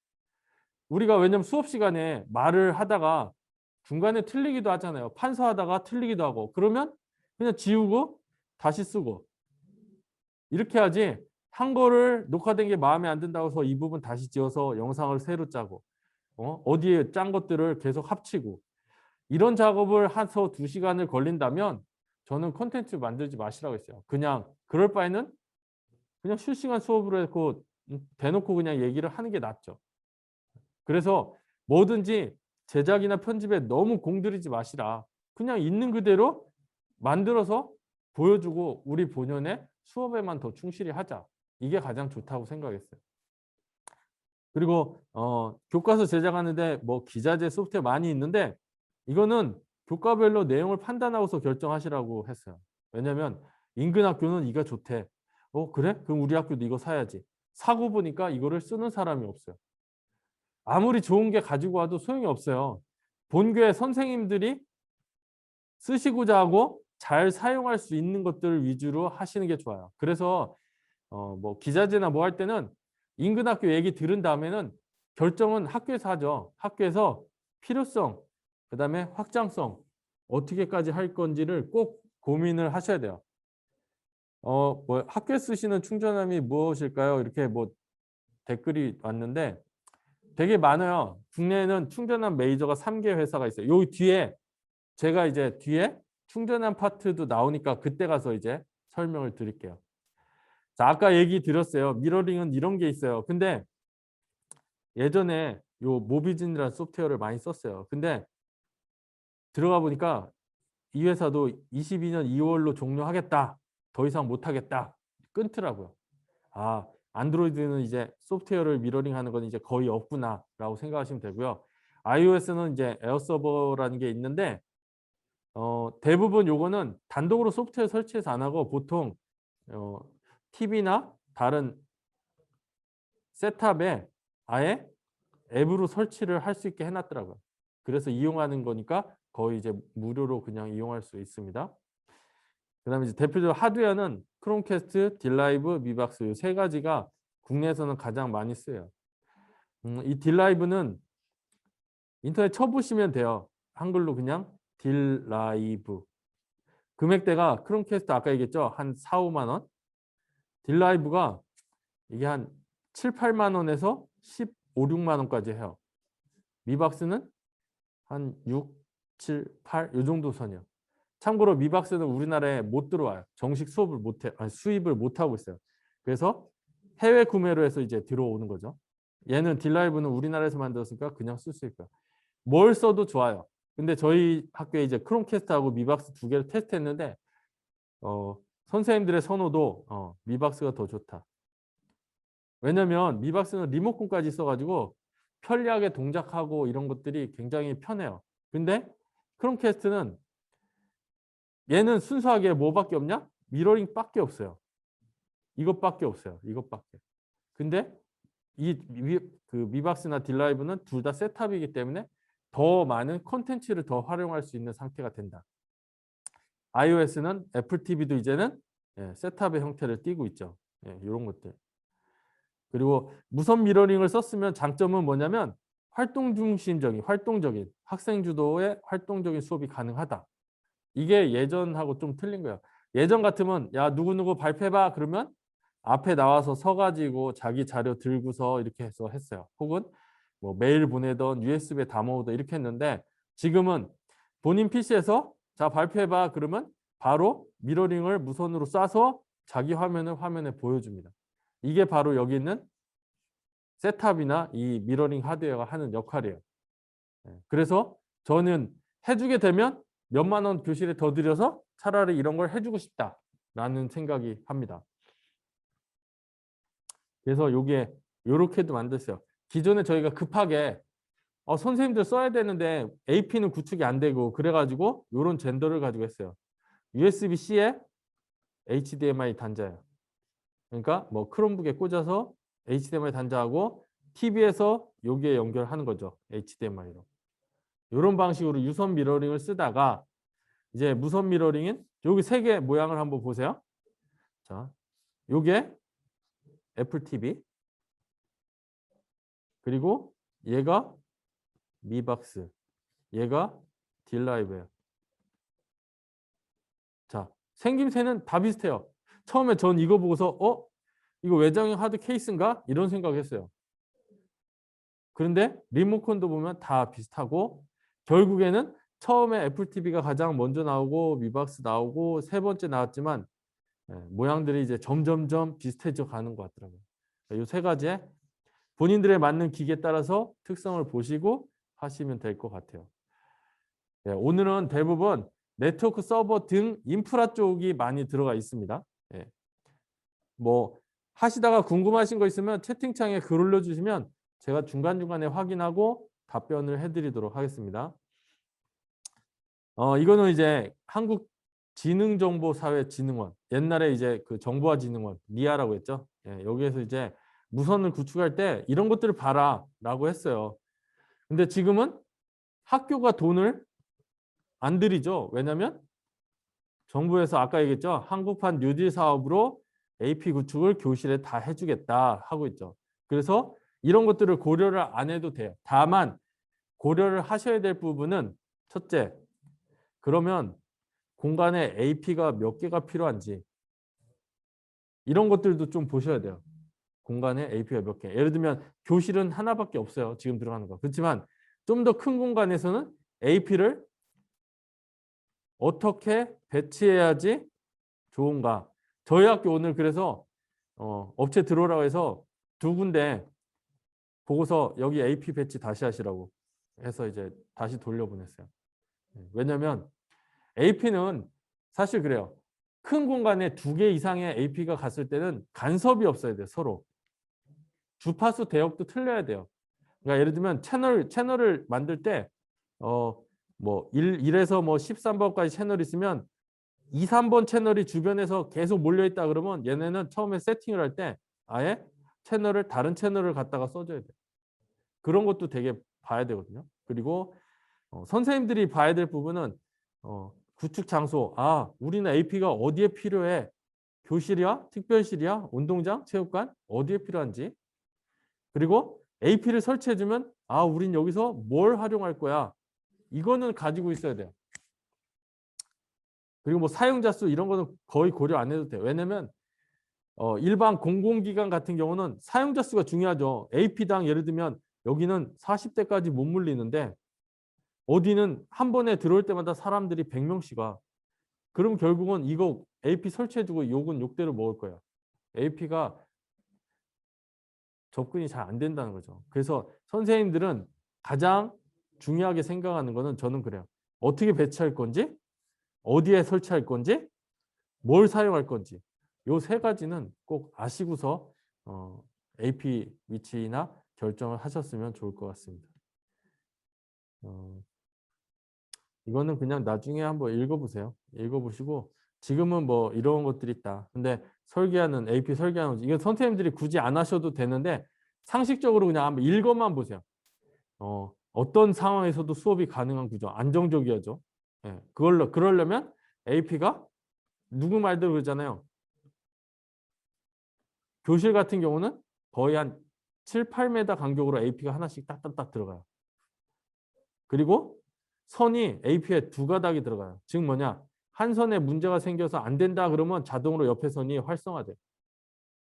우리가 왜냐면 수업 시간에 말을 하다가 중간에 틀리기도 하잖아요. 판서하다가 틀리기도 하고. 그러면 그냥 지우고 다시 쓰고. 이렇게 하지 한 거를 녹화된 게 마음에 안 든다고 해서 이 부분 다시 지워서 영상을 새로 짜고 어디에 짠 것들을 계속 합치고 이런 작업을 해서 2시간을 걸린다면 저는 콘텐츠 만들지 마시라고 했어요. 그냥 그럴 바에는 그냥 실시간 수업으로 해서 대놓고 그냥 얘기를 하는 게 낫죠. 그래서 뭐든지 제작이나 편집에 너무 공들이지 마시라. 그냥 있는 그대로 만들어서 보여주고 우리 본연의 수업에만 더 충실히 하자. 이게 가장 좋다고 생각했어요. 그리고 교과서 제작하는데 뭐 기자재 소프트웨어 많이 있는데 이거는 교과별로 내용을 판단하고서 결정하시라고 했어요. 왜냐하면 인근 학교는 이가 좋대. 그래? 그럼 우리 학교도 이거 사야지. 사고 보니까 이거를 쓰는 사람이 없어요. 아무리 좋은 게 가지고 와도 소용이 없어요. 본교의 선생님들이 쓰시고자 하고 잘 사용할 수 있는 것들 위주로 하시는 게 좋아요. 그래서 뭐 기자재나 뭐 할 때는 인근 학교 얘기 들은 다음에는 결정은 학교에서 하죠. 학교에서 필요성, 그다음에 확장성, 어떻게까지 할 건지를 꼭 고민을 하셔야 돼요. 뭐 학교에 쓰시는 충전함이 무엇일까요? 이렇게 뭐 댓글이 왔는데 되게 많아요. 국내에는 충전함 메이저가 3개 회사가 있어요. 여기 뒤에 제가 이제 뒤에 충전함 파트도 나오니까 그때 가서 이제 설명을 드릴게요. 자, 아까 얘기 드렸어요. 미러링은 이런 게 있어요. 근데 예전에 요 모비진이라는 소프트웨어를 많이 썼어요. 근데 들어가 보니까 이 회사도 22년 2월로 종료하겠다. 더 이상 못 하겠다. 끊더라고요. 아, 안드로이드는 이제 소프트웨어를 미러링하는 건 이제 거의 없구나라고 생각하시면 되고요. iOS는 이제 에어서버라는 게 있는데 대부분 요거는 단독으로 소프트웨어 설치해서 안 하고 보통 TV나 다른 셋탑에 아예 앱으로 설치를 할 수 있게 해놨더라고요. 그래서 이용하는 거니까 거의 이제 무료로 그냥 이용할 수 있습니다. 그다음에 이제 대표적으로 하드웨어는 크롬캐스트, 딜라이브, 미박스 이 3가지가 국내에서는 가장 많이 쓰여요. 이 딜라이브는 인터넷 쳐보시면 돼요. 한글로 그냥 딜라이브. 금액대가 크롬캐스트 아까 얘기했죠? 한 4, 5만 원. 딜라이브가 이게 한 7, 8만 원에서 15, 6만 원까지 해요. 미박스는 한 6, 7, 8 이 정도 선이요. 참고로 미박스는 우리나라에 못 들어와요. 정식 수입을 못 해, 수입을 못 하고 있어요. 그래서 해외 구매로 해서 이제 들어오는 거죠. 얘는 딜라이브는 우리나라에서 만들었으니까 그냥 쓸 수 있고요. 뭘 써도 좋아요. 근데 저희 학교에 이제 크롬캐스트하고 미박스 두 개를 테스트했는데 선생님들의 선호도 미박스가 더 좋다. 왜냐면 미박스는 리모컨까지 있어가지고 편리하게 동작하고 이런 것들이 굉장히 편해요. 근데 크롬캐스트는 얘는 순수하게 뭐밖에 없냐? 미러링밖에 없어요. 이것밖에 없어요. 이것밖에. 근데 그 미박스나 딜라이브는 둘 다 셋탑이기 때문에 더 많은 콘텐츠를 더 활용할 수 있는 상태가 된다. iOS는 애플 TV도 이제는 셋탑의 형태를 띠고 있죠. 이런 것들. 그리고 무선 미러링을 썼으면 장점은 뭐냐면 활동적인 학생 주도의 활동적인 수업이 가능하다. 이게 예전하고 좀 틀린 거예요. 예전 같으면 야 누구누구 발표해봐 그러면 앞에 나와서 서가지고 자기 자료 들고서 이렇게 해서 했어요. 혹은 뭐 메일 보내던 USB에 담아오던 이렇게 했는데 지금은 본인 PC에서 자 발표해봐 그러면 바로 미러링을 무선으로 쏴서 자기 화면에 보여줍니다. 이게 바로 여기 있는 셋탑이나 이 미러링 하드웨어가 하는 역할이에요. 그래서 저는 해주게 되면 몇만 원 교실에 더 들여서 차라리 이런 걸 해주고 싶다라는 생각이 합니다. 그래서 요게 요렇게도 만들었어요. 기존에 저희가 급하게 선생님들 써야 되는데 AP는 구축이 안 되고 그래가지고 요런 젠더를 가지고 했어요. USB-C에 HDMI 단자예요. 그러니까 뭐 크롬북에 꽂아서 HDMI 단자하고 TV에서 여기에 연결하는 거죠. HDMI로. 이런 방식으로 유선 미러링을 쓰다가 이제 무선 미러링인 여기 세 개 모양을 한번 보세요. 자, 요게 애플 TV 그리고 얘가 미박스 얘가 딜라이브예요. 자, 생김새는 다 비슷해요. 처음에 전 이거 보고서 이거 외장형 하드 케이스인가? 이런 생각했어요. 그런데 리모컨도 보면 다 비슷하고 결국에는 처음에 애플 TV가 가장 먼저 나오고 미박스 나오고 세 번째 나왔지만 모양들이 이제 점점점 비슷해져 가는 것 같더라고요. 이 세 가지에 본인들에 맞는 기계에 따라서 특성을 보시고 하시면 될 것 같아요. 오늘은 대부분 네트워크 서버 등 인프라 쪽이 많이 들어가 있습니다. 뭐 하시다가 궁금하신 거 있으면 채팅창에 글 올려주시면 제가 중간중간에 확인하고 답변을 해드리도록 하겠습니다. 이거는 이제 한국지능정보사회진흥원 옛날에 이제 그 정보화진흥원 니아라고 했죠. 여기에서 이제 무선을 구축할 때 이런 것들을 봐라 라고 했어요. 근데 지금은 학교가 돈을 안 들이죠. 왜냐하면 정부에서 아까 얘기했죠. 한국판 뉴딜 사업으로 AP 구축을 교실에 다 해주겠다 하고 있죠. 그래서 이런 것들을 고려를 안 해도 돼요. 다만 고려를 하셔야 될 부분은 첫째, 그러면 공간에 AP가 몇 개가 필요한지 이런 것들도 좀 보셔야 돼요. 공간에 AP가 몇 개. 예를 들면 교실은 하나밖에 없어요. 지금 들어가는 거. 그렇지만 좀 더 큰 공간에서는 AP를 어떻게 배치해야지 좋은가. 저희 학교 오늘 그래서 업체 들어오라고 해서 두 군데 보고서 여기 AP 배치 다시 하시라고 해서 이제 다시 돌려보냈어요. 왜냐면 AP는 사실 그래요. 큰 공간에 두 개 이상의 AP가 갔을 때는 간섭이 없어야 돼요. 서로. 주파수 대역도 틀려야 돼요. 그러니까 예를 들면 채널을 만들 때 뭐 1에서 뭐 13번까지 채널이 있으면 2, 3번 채널이 주변에서 계속 몰려있다 그러면 얘네는 처음에 세팅을 할 때 아예 다른 채널을 갖다가 써줘야 돼요. 그런 것도 되게 봐야 되거든요. 그리고 선생님들이 봐야 될 부분은 구축 장소. 우리는 AP가 어디에 필요해? 교실이야, 특별실이야, 운동장, 체육관 어디에 필요한지. 그리고 AP를 설치해주면 아, 우린 여기서 뭘 활용할 거야. 이거는 가지고 있어야 돼요. 그리고 뭐 사용자 수 이런 거는 거의 고려 안 해도 돼요. 왜냐면 일반 공공기관 같은 경우는 사용자 수가 중요하죠. AP당 예를 들면 여기는 40대까지 못 물리는데 어디는 한 번에 들어올 때마다 사람들이 100명씩 와. 그럼 결국은 이거 AP 설치해주고 욕은 욕대로 먹을 거예요. AP가 접근이 잘 안 된다는 거죠. 그래서 선생님들은 가장 중요하게 생각하는 거는 저는 그래요. 어떻게 배치할 건지, 어디에 설치할 건지, 뭘 사용할 건지. 요 세 가지는 꼭 아시고서 AP 위치나 결정을 하셨으면 좋을 것 같습니다. 이거는 그냥 나중에 한번 읽어보세요. 읽어보시고 지금은 뭐 이런 것들이 있다. 근데 설계하는 AP 설계하는 이건 선생님들이 굳이 안 하셔도 되는데 상식적으로 그냥 한번 읽어만 보세요. 어떤 상황에서도 수업이 가능한 구조, 안정적이어죠. 예, 그러려면 AP가 누구 말대로 그러잖아요. 교실 같은 경우는 거의 한 7, 8m 간격으로 AP가 하나씩 딱딱딱 들어가요. 그리고 선이 AP에 두 가닥이 들어가요. 즉 뭐냐? 한 선에 문제가 생겨서 안 된다 그러면 자동으로 옆에 선이 활성화돼요.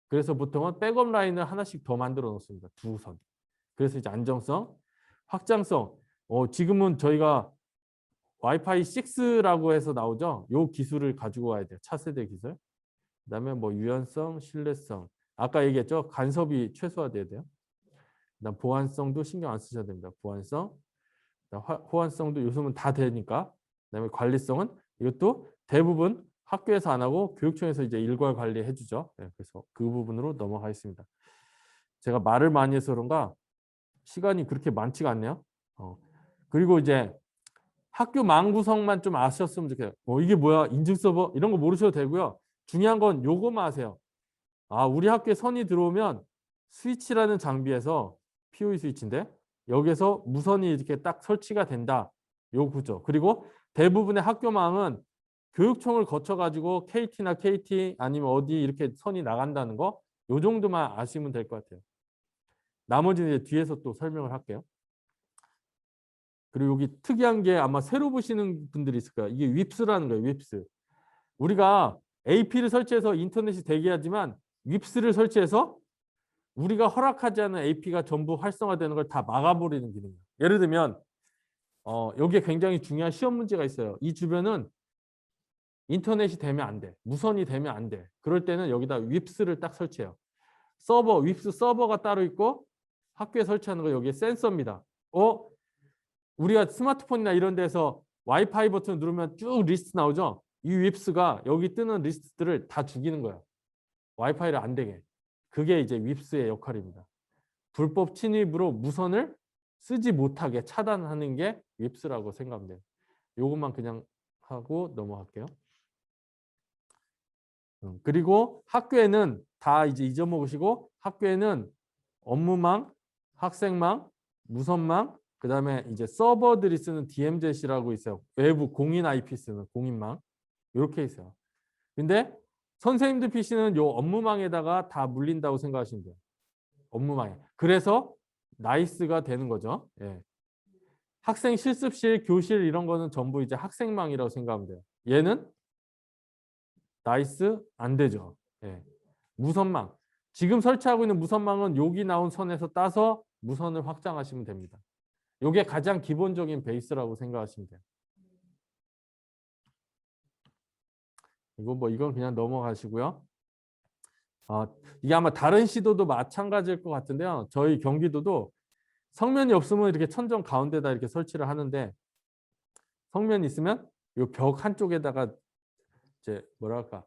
그래서 보통은 백업 라인을 하나씩 더 만들어 놓습니다. 두 선. 그래서 이제 안정성, 확장성. 지금은 저희가 와이파이 6라고 해서 나오죠. 요 기술을 가지고 와야 돼요. 차세대 기술. 그다음에 뭐 유연성, 신뢰성. 아까 얘기했죠. 간섭이 최소화돼야 돼요. 그다음 보안성도 신경 안 쓰셔야 됩니다. 보안성. 호환성도 요즘은 다 되니까. 그다음에 관리성은 이것도 대부분 학교에서 안 하고 교육청에서 이제 일괄 관리해 주죠. 네, 그래서 그 부분으로 넘어가겠습니다. 제가 말을 많이 해서 그런가 시간이 그렇게 많지가 않네요. 그리고 이제 학교 망 구성만 좀 아셨으면 좋겠어요. 이게 뭐야? 인증 서버 이런 거 모르셔도 되고요. 중요한 건 요거만 아세요. 아, 우리 학교에 선이 들어오면 스위치라는 장비에서 POE 스위치인데 여기서 무선이 이렇게 딱 설치가 된다. 요 구조. 그리고 대부분의 학교망은 교육청을 거쳐가지고 KT나 KT 아니면 어디 이렇게 선이 나간다는 거, 요 정도만 아시면 될 것 같아요. 나머지는 이제 뒤에서 또 설명을 할게요. 그리고 여기 특이한 게 아마 새로 보시는 분들이 있을 거예요. 이게 윕스라는 거예요. 윕스. 우리가 AP를 설치해서 인터넷이 되게 하지만 윕스를 설치해서 우리가 허락하지 않은 AP가 전부 활성화되는 걸 다 막아버리는 기능이에요. 예를 들면 여기에 굉장히 중요한 시험 문제가 있어요. 이 주변은 인터넷이 되면 안 돼. 무선이 되면 안 돼. 그럴 때는 여기다 윕스를 딱 설치해요. 서버, 윕스 서버가 따로 있고 학교에 설치하는 거 여기에 센서입니다. 우리가 스마트폰이나 이런 데서 와이파이 버튼 누르면 쭉 리스트 나오죠? 이 윕스가 여기 뜨는 리스트들을 다 죽이는 거예요. 와이파이를 안 되게. 그게 이제 윕스의 역할입니다. 불법 침입으로 무선을 쓰지 못하게 차단하는 게 윕스라고 생각하면 돼요. 이것만 그냥 하고 넘어갈게요. 그리고 학교에는 다 이제 잊어먹으시고 학교에는 업무망, 학생망, 무선망, 그 다음에 이제 서버들이 쓰는 DMZ라고 있어요. 외부 공인 IP 쓰는 공인망. 이렇게 있어요. 근데 선생님들 PC는 요 업무망에다가 다 물린다고 생각하시면 돼요. 업무망에. 그래서 나이스가 되는 거죠. 예. 학생 실습실, 교실 이런 거는 전부 이제 학생망이라고 생각하면 돼요. 얘는 나이스 안 되죠. 예. 무선망. 지금 설치하고 있는 무선망은 여기 나온 선에서 따서 무선을 확장하시면 됩니다. 이게 가장 기본적인 베이스라고 생각하시면 돼요. 이건 그냥 넘어가시고요. 이게 아마 다른 시도도 마찬가지일 것 같은데요. 저희 경기도도 성면이 없으면 이렇게 천정 가운데다 이렇게 설치를 하는데 성면이 있으면 이 벽 한쪽에다가 이제 뭐랄까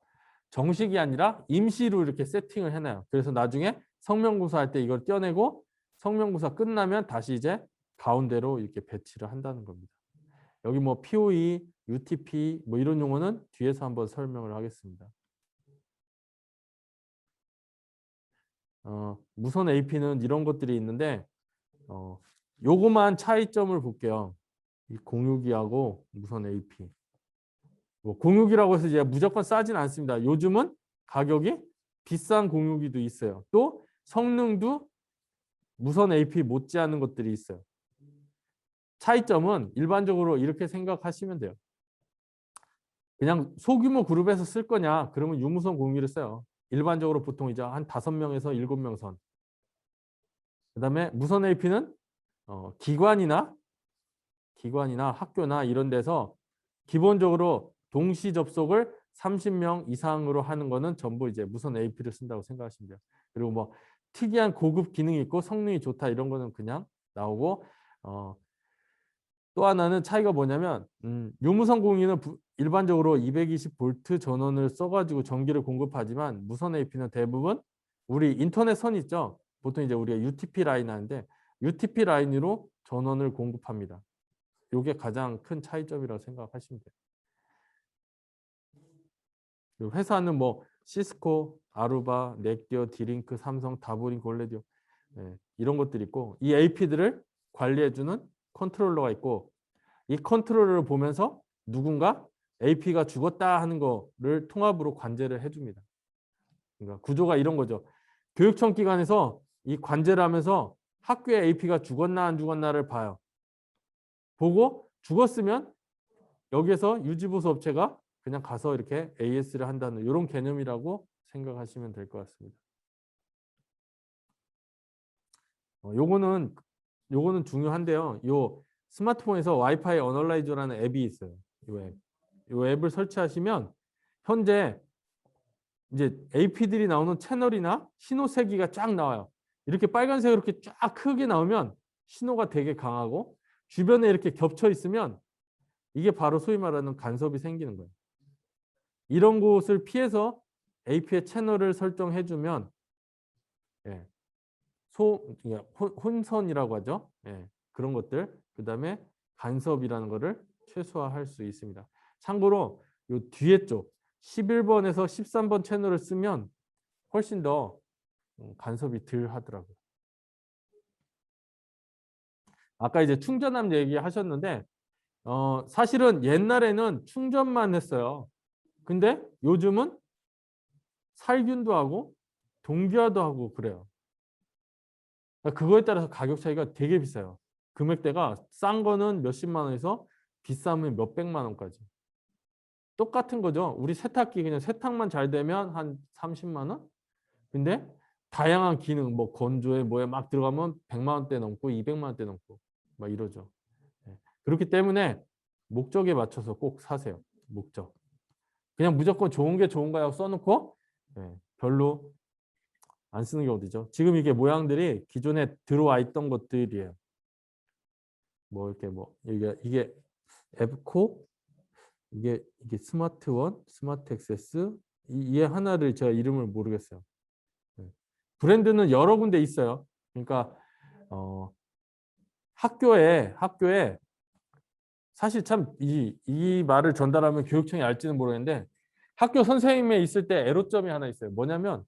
정식이 아니라 임시로 이렇게 세팅을 해놔요. 그래서 나중에 성명구사 할 때 이걸 떼어내고 성명구사 끝나면 다시 이제 가운데로 이렇게 배치를 한다는 겁니다. 여기 뭐 POE, UTP 뭐 이런 용어는 뒤에서 한번 설명을 하겠습니다. 무선 AP는 이런 것들이 있는데 요거만 차이점을 볼게요. 이 공유기하고 무선 AP. 뭐 공유기라고 해서 이제 무조건 싸진 않습니다. 요즘은 가격이 비싼 공유기도 있어요. 또 성능도 무선 AP 못지않은 것들이 있어요. 차이점은 일반적으로 이렇게 생각하시면 돼요. 그냥 소규모 그룹에서 쓸 거냐? 그러면 유무선 공유기를 써요. 일반적으로 보통 이제 한 5명에서 7명 선. 그다음에 무선 AP는 기관이나 학교나 이런 데서 기본적으로 동시 접속을 30명 이상으로 하는 거는 전부 이제 무선 AP를 쓴다고 생각하시면 돼요. 그리고 뭐 특이한 고급 기능이 있고 성능이 좋다 이런 거는 그냥 나오고 또 하나는 차이가 뭐냐면 유무선 공유는 일반적으로 220V 전원을 써가지고 전기를 공급하지만 무선 AP는 대부분 우리 인터넷 선 있죠. 보통 이제 우리가 UTP 라인 하는데 UTP 라인으로 전원을 공급합니다. 이게 가장 큰 차이점이라고 생각하시면 돼요. 회사는 뭐 시스코, 아루바, 넥디어, 디링크, 삼성, 다브링, 골레디오 이런 것들이 있고 이 AP들을 관리해주는 컨트롤러가 있고 이 컨트롤러를 보면서 누군가 AP가 죽었다 하는 거를 통합으로 관제를 해줍니다. 그러니까 구조가 이런 거죠. 교육청 기관에서 이 관제를 하면서 학교에 AP가 죽었나 안 죽었나를 봐요. 보고 죽었으면 여기에서 유지보수 업체가 그냥 가서 이렇게 AS를 한다는 이런 개념이라고 생각하시면 될 것 같습니다. 요거는 중요한데요. 요 스마트폰에서 와이파이 어널라이저라는 앱이 있어요. 요 앱을 설치하시면 현재 이제 AP들이 나오는 채널이나 신호 세기가 쫙 나와요. 이렇게 빨간색으로 이렇게 쫙 크게 나오면 신호가 되게 강하고 주변에 이렇게 겹쳐 있으면 이게 바로 소위 말하는 간섭이 생기는 거예요. 이런 곳을 피해서 AP의 채널을 설정해주면 혼선이라고 하죠. 그런 것들, 그 다음에 간섭이라는 것을 최소화할 수 있습니다. 참고로 요 뒤에 쪽 11번에서 13번 채널을 쓰면 훨씬 더 간섭이 덜 하더라고요. 아까 이제 충전함 얘기하셨는데 사실은 옛날에는 충전만 했어요. 근데 요즘은 살균도 하고 동기화도 하고 그래요. 그거에 따라서 가격 차이가 되게 비싸요. 금액대가 싼 거는 몇십만 원에서 비싸면 몇백만 원까지. 똑같은 거죠. 우리 세탁기 그냥 세탁만 잘 되면 한 30만 원? 근데 다양한 기능 뭐 건조에 뭐에 막 들어가면 100만 원대 넘고 200만 원대 넘고 막 이러죠. 그렇기 때문에 목적에 맞춰서 꼭 사세요. 목적. 그냥 무조건 좋은 게 좋은가요? 써놓고 별로 안 쓰는 게 어디죠? 지금 이게 모양들이 기존에 들어와 있던 것들이에요. 뭐 이렇게 뭐 이게 앱코 이게 스마트원, 스마트 액세스 이 하나를 제가 이름을 모르겠어요. 브랜드는 여러 군데 있어요. 그러니까 학교에 사실 참 이 말을 전달하면 교육청이 알지는 모르겠는데 학교 선생님에 있을 때 애로점이 하나 있어요. 뭐냐면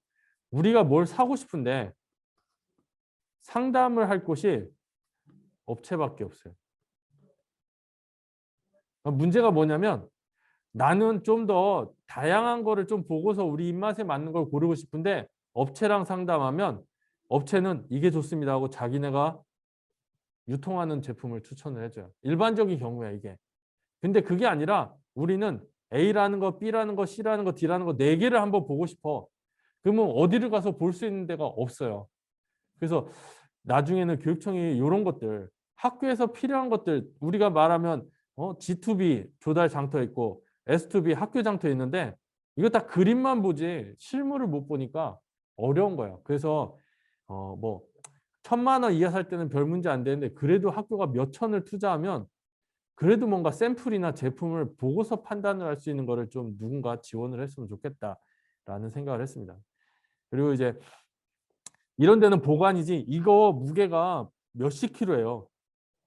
우리가 뭘 사고 싶은데 상담을 할 곳이 업체밖에 없어요. 문제가 뭐냐면 나는 좀 더 다양한 거를 좀 보고서 우리 입맛에 맞는 걸 고르고 싶은데 업체랑 상담하면 업체는 이게 좋습니다 하고 자기네가 유통하는 제품을 추천을 해줘요. 일반적인 경우야 이게. 근데 그게 아니라 우리는 A라는 거, B라는 거, C라는 거, D라는 거 4개를 한번 보고 싶어. 그러면 어디를 가서 볼 수 있는 데가 없어요. 그래서 나중에는 교육청이 이런 것들 학교에서 필요한 것들 우리가 말하면 G2B 조달 장터 있고 S2B 학교 장터 있는데 이거 다 그림만 보지 실물을 못 보니까 어려운 거예요. 그래서 뭐 1,000만 원 이하 살 때는 별 문제 안 되는데 그래도 학교가 몇 천을 투자하면 그래도 뭔가 샘플이나 제품을 보고서 판단을 할 수 있는 거를 좀 누군가 지원을 했으면 좋겠다라는 생각을 했습니다. 그리고 이제 이런 데는 보관이지 이거 무게가 몇십 킬로예요.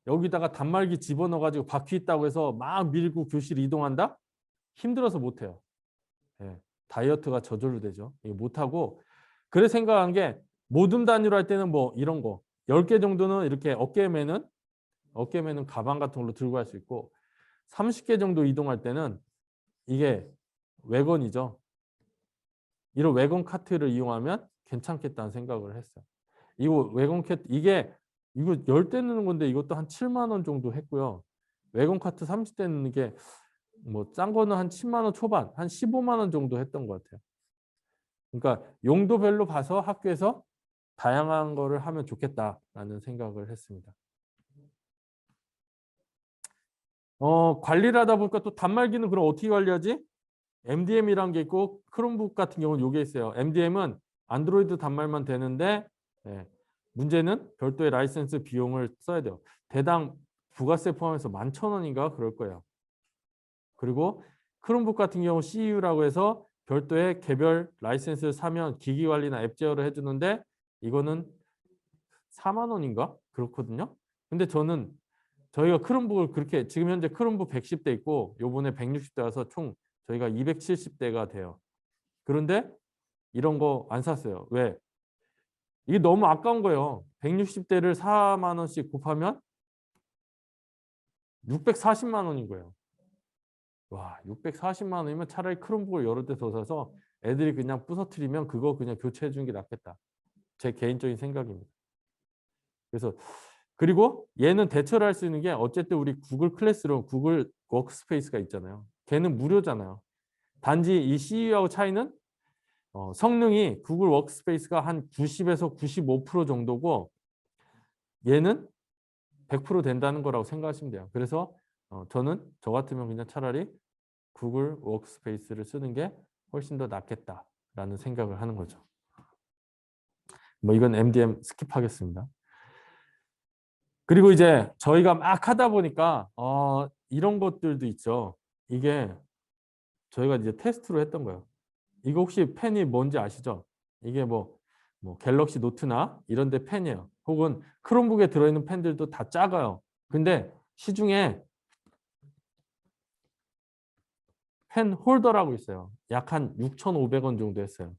여기다가 단말기 집어넣어가지고 바퀴 있다고 해서 막 밀고 교실 이동한다? 힘들어서 못해요. 다이어트가 저절로 되죠. 못하고 그래 생각한 게 모둠 단위로 할 때는 뭐 이런 거 10개 정도는 이렇게 어깨에 매는 가방 같은 걸로 들고 갈 수 있고 30개 정도 이동할 때는 이게 외건이죠. 이런 외건 카트를 이용하면 괜찮겠다는 생각을 했어요. 이거 외건 카트 이거 10대 넣는 건데 이것도 한 7만 원 정도 했고요. 외건 카트 30대 넣는 게 뭐 싼 거는 한 10만 원 초반, 한 15만 원 정도 했던 것 같아요. 그러니까 용도별로 봐서 학교에서 다양한 거를 하면 좋겠다라는 생각을 했습니다. 관리를 하다 보니까 또 단말기는 그럼 어떻게 관리하지? MDM이라는 게 있고 크롬북 같은 경우는 요게 있어요. MDM은 안드로이드 단말만 되는데 문제는 별도의 라이센스 비용을 써야 돼요. 대당 부가세 포함해서 11,000원인가 그럴 거예요. 그리고 크롬북 같은 경우 CU라고 해서 별도의 개별 라이센스를 사면 기기 관리나 앱 제어를 해주는데 이거는 4만 원인가 그렇거든요. 근데 저희가 크롬북을 그렇게 지금 현재 크롬북 110대 있고 요번에 160대 와서 총 저희가 270대가 돼요. 그런데 이런 거 안 샀어요. 왜? 이게 너무 아까운 거예요. 160대를 4만 원씩 곱하면 640만 원인 거예요. 와, 640만 원이면 차라리 크롬북을 여러 대 더 사서 애들이 그냥 부서뜨리면 그거 그냥 교체해 주는 게 낫겠다. 제 개인적인 생각입니다. 그래서 그리고 얘는 대처를 할 수 있는 게 어쨌든 우리 구글 클래스룸, 구글 워크스페이스가 있잖아요. 걔는 무료잖아요. 단지 이 CU하고 차이는 성능이 구글 워크스페이스가 한 90에서 95% 정도고 얘는 100% 된다는 거라고 생각하시면 돼요. 그래서 저 같으면 그냥 차라리 구글 워크스페이스를 쓰는 게 훨씬 더 낫겠다라는 생각을 하는 거죠. 뭐 이건 MDM 스킵하겠습니다. 그리고 이제 저희가 막 하다 보니까 이런 것들도 있죠. 이게 저희가 이제 테스트로 했던 거예요. 이거 혹시 펜이 뭔지 아시죠? 이게 뭐 갤럭시 노트나 이런 데 펜이에요. 혹은 크롬북에 들어있는 펜들도 다 작아요. 근데 시중에 펜 홀더라고 있어요. 약 한 6,500원 정도 했어요.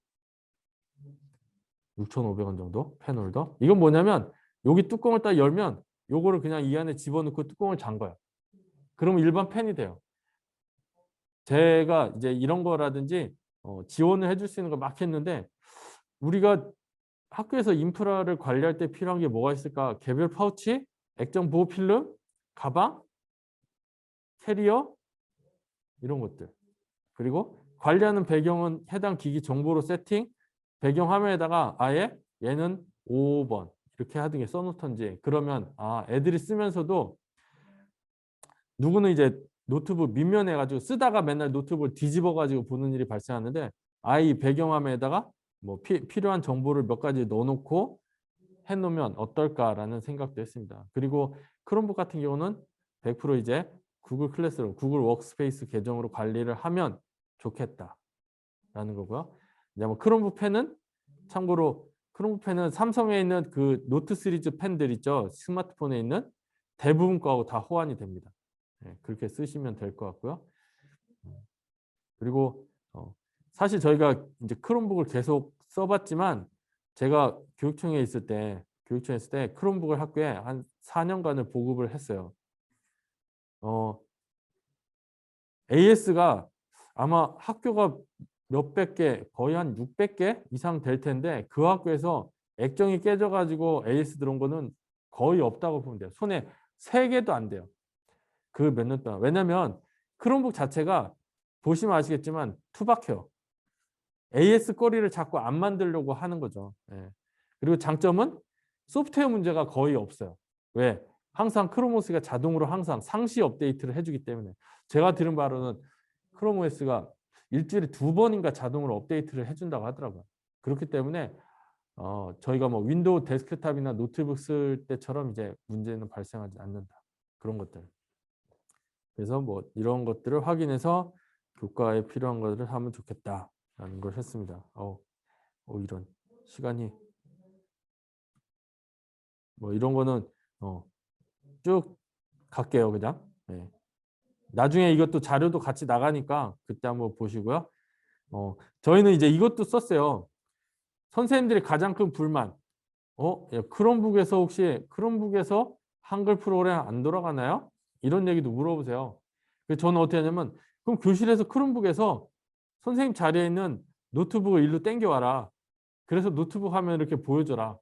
6,500원 정도 펜 홀더. 이건 뭐냐면 여기 뚜껑을 딱 열면 요거를 그냥 이 안에 집어넣고 뚜껑을 잠가요. 그러면 일반 펜이 돼요. 제가 이제 이런 거라든지 지원을 해줄 수 있는 거 막 했는데 우리가 학교에서 인프라를 관리할 때 필요한 게 뭐가 있을까? 개별 파우치, 액정 보호 필름, 가방, 캐리어 이런 것들. 그리고 관리하는 배경은 해당 기기 정보로 세팅, 배경 화면에다가 아예 얘는 5번 이렇게 하등에 써놓던지 그러면 애들이 쓰면서도 누구는 이제 노트북 밑면에 가지고 쓰다가 맨날 노트북을 뒤집어 가지고 보는 일이 발생하는데 아이 배경화면에다가 뭐 필요한 정보를 몇 가지 넣어놓고 해놓으면 어떨까라는 생각도 했습니다. 그리고 크롬북 같은 경우는 100% 이제 구글 클래스룸, 구글 워크스페이스 계정으로 관리를 하면 좋겠다라는 거고요. 이제 뭐 크롬북 펜은 참고로 크롬북 펜은 삼성에 있는 그 노트 시리즈 펜들 있죠. 스마트폰에 있는 대부분 거하고 다 호환이 됩니다. 그렇게 쓰시면 될 것 같고요. 그리고 사실 저희가 이제 크롬북을 계속 써봤지만 제가 교육청에 있을 때 크롬북을 학교에 한 4년간을 보급을 했어요. AS가 아마 학교가 몇백 개, 거의 한 600개 이상 될 텐데 그 학교에서 액정이 깨져가지고 AS 들어온 거는 거의 없다고 보면 돼요. 손에 3개도 안 돼요. 그 몇 년 동안. 왜냐면 크롬북 자체가 보시면 아시겠지만 투박해요. AS 거리를 자꾸 안 만들려고 하는 거죠. 그리고 장점은 소프트웨어 문제가 거의 없어요. 왜? 항상 크롬OS가 자동으로 항상 상시 업데이트를 해주기 때문에 제가 들은 바로는 크롬OS가 일주일에 2번인가 자동으로 업데이트를 해준다고 하더라고요. 그렇기 때문에 저희가 뭐 윈도우 데스크탑이나 노트북 쓸 때처럼 이제 문제는 발생하지 않는다. 그런 것들. 그래서 뭐 이런 것들을 확인해서 교과에 필요한 것들을 하면 좋겠다라는 걸 했습니다. 이런 시간이 뭐 이런 거는 쭉 갈게요, 그냥. 나중에 이것도 자료도 같이 나가니까 그때 한번 보시고요. 저희는 이제 이것도 썼어요. 선생님들이 가장 큰 불만. 크롬북에서 혹시 크롬북에서 한글 프로그램 안 돌아가나요? 이런 얘기도 물어보세요. 그래서 저는 어떻게 하냐면 그럼 교실에서 크롬북에서 선생님 자리에 있는 노트북을 일로 땡겨와라. 그래서 노트북 화면 이렇게 보여줘라.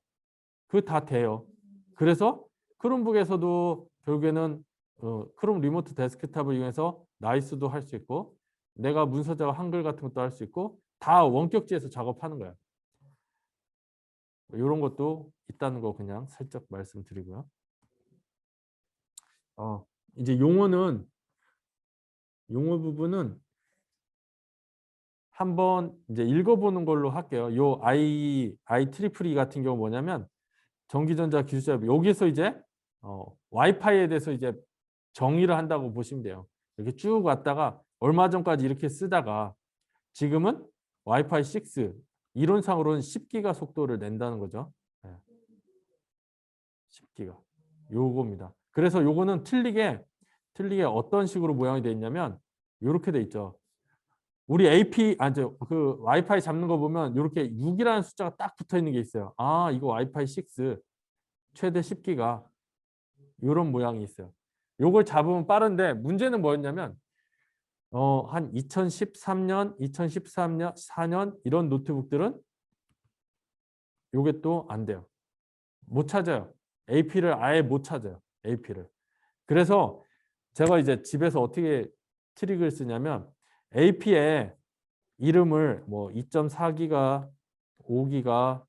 그거 다 돼요. 그래서 크롬북에서도 결국에는 크롬 리모트 데스크탑을 이용해서 나이스도 할 수 있고 내가 문서 작업 한글 같은 것도 할 수 있고 다 원격지에서 작업하는 거야. 이런 것도 있다는 거 그냥 살짝 말씀드리고요. 이제 용어 부분은 한번 이제 읽어보는 걸로 할게요. 요 IEEE 같은 경우 뭐냐면 전기전자 기술자 여기서 이제 와이파이에 대해서 이제 정의를 한다고 보시면 돼요. 이렇게 쭉 왔다가 얼마 전까지 이렇게 쓰다가 지금은 와이파이 6 이론상으로는 10기가 속도를 낸다는 거죠. 10기가 요겁니다. 그래서 요거는 틀리게 어떤 식으로 모양이 되어 있냐면 이렇게 돼 있죠. 우리 그 와이파이 잡는 거 보면 이렇게 6이라는 숫자가 딱 붙어 있는 게 있어요. 아, 이거 와이파이 6 최대 10기가 이런 모양이 있어요. 요걸 잡으면 빠른데 문제는 뭐였냐면 한 2013년, 2014년 이런 노트북들은 요게 또 안 돼요. 못 찾아요. AP를 아예 못 찾아요. AP를. 그래서 제가 이제 집에서 어떻게 트릭을 쓰냐면 AP에 이름을 뭐 2.4기가, 5기가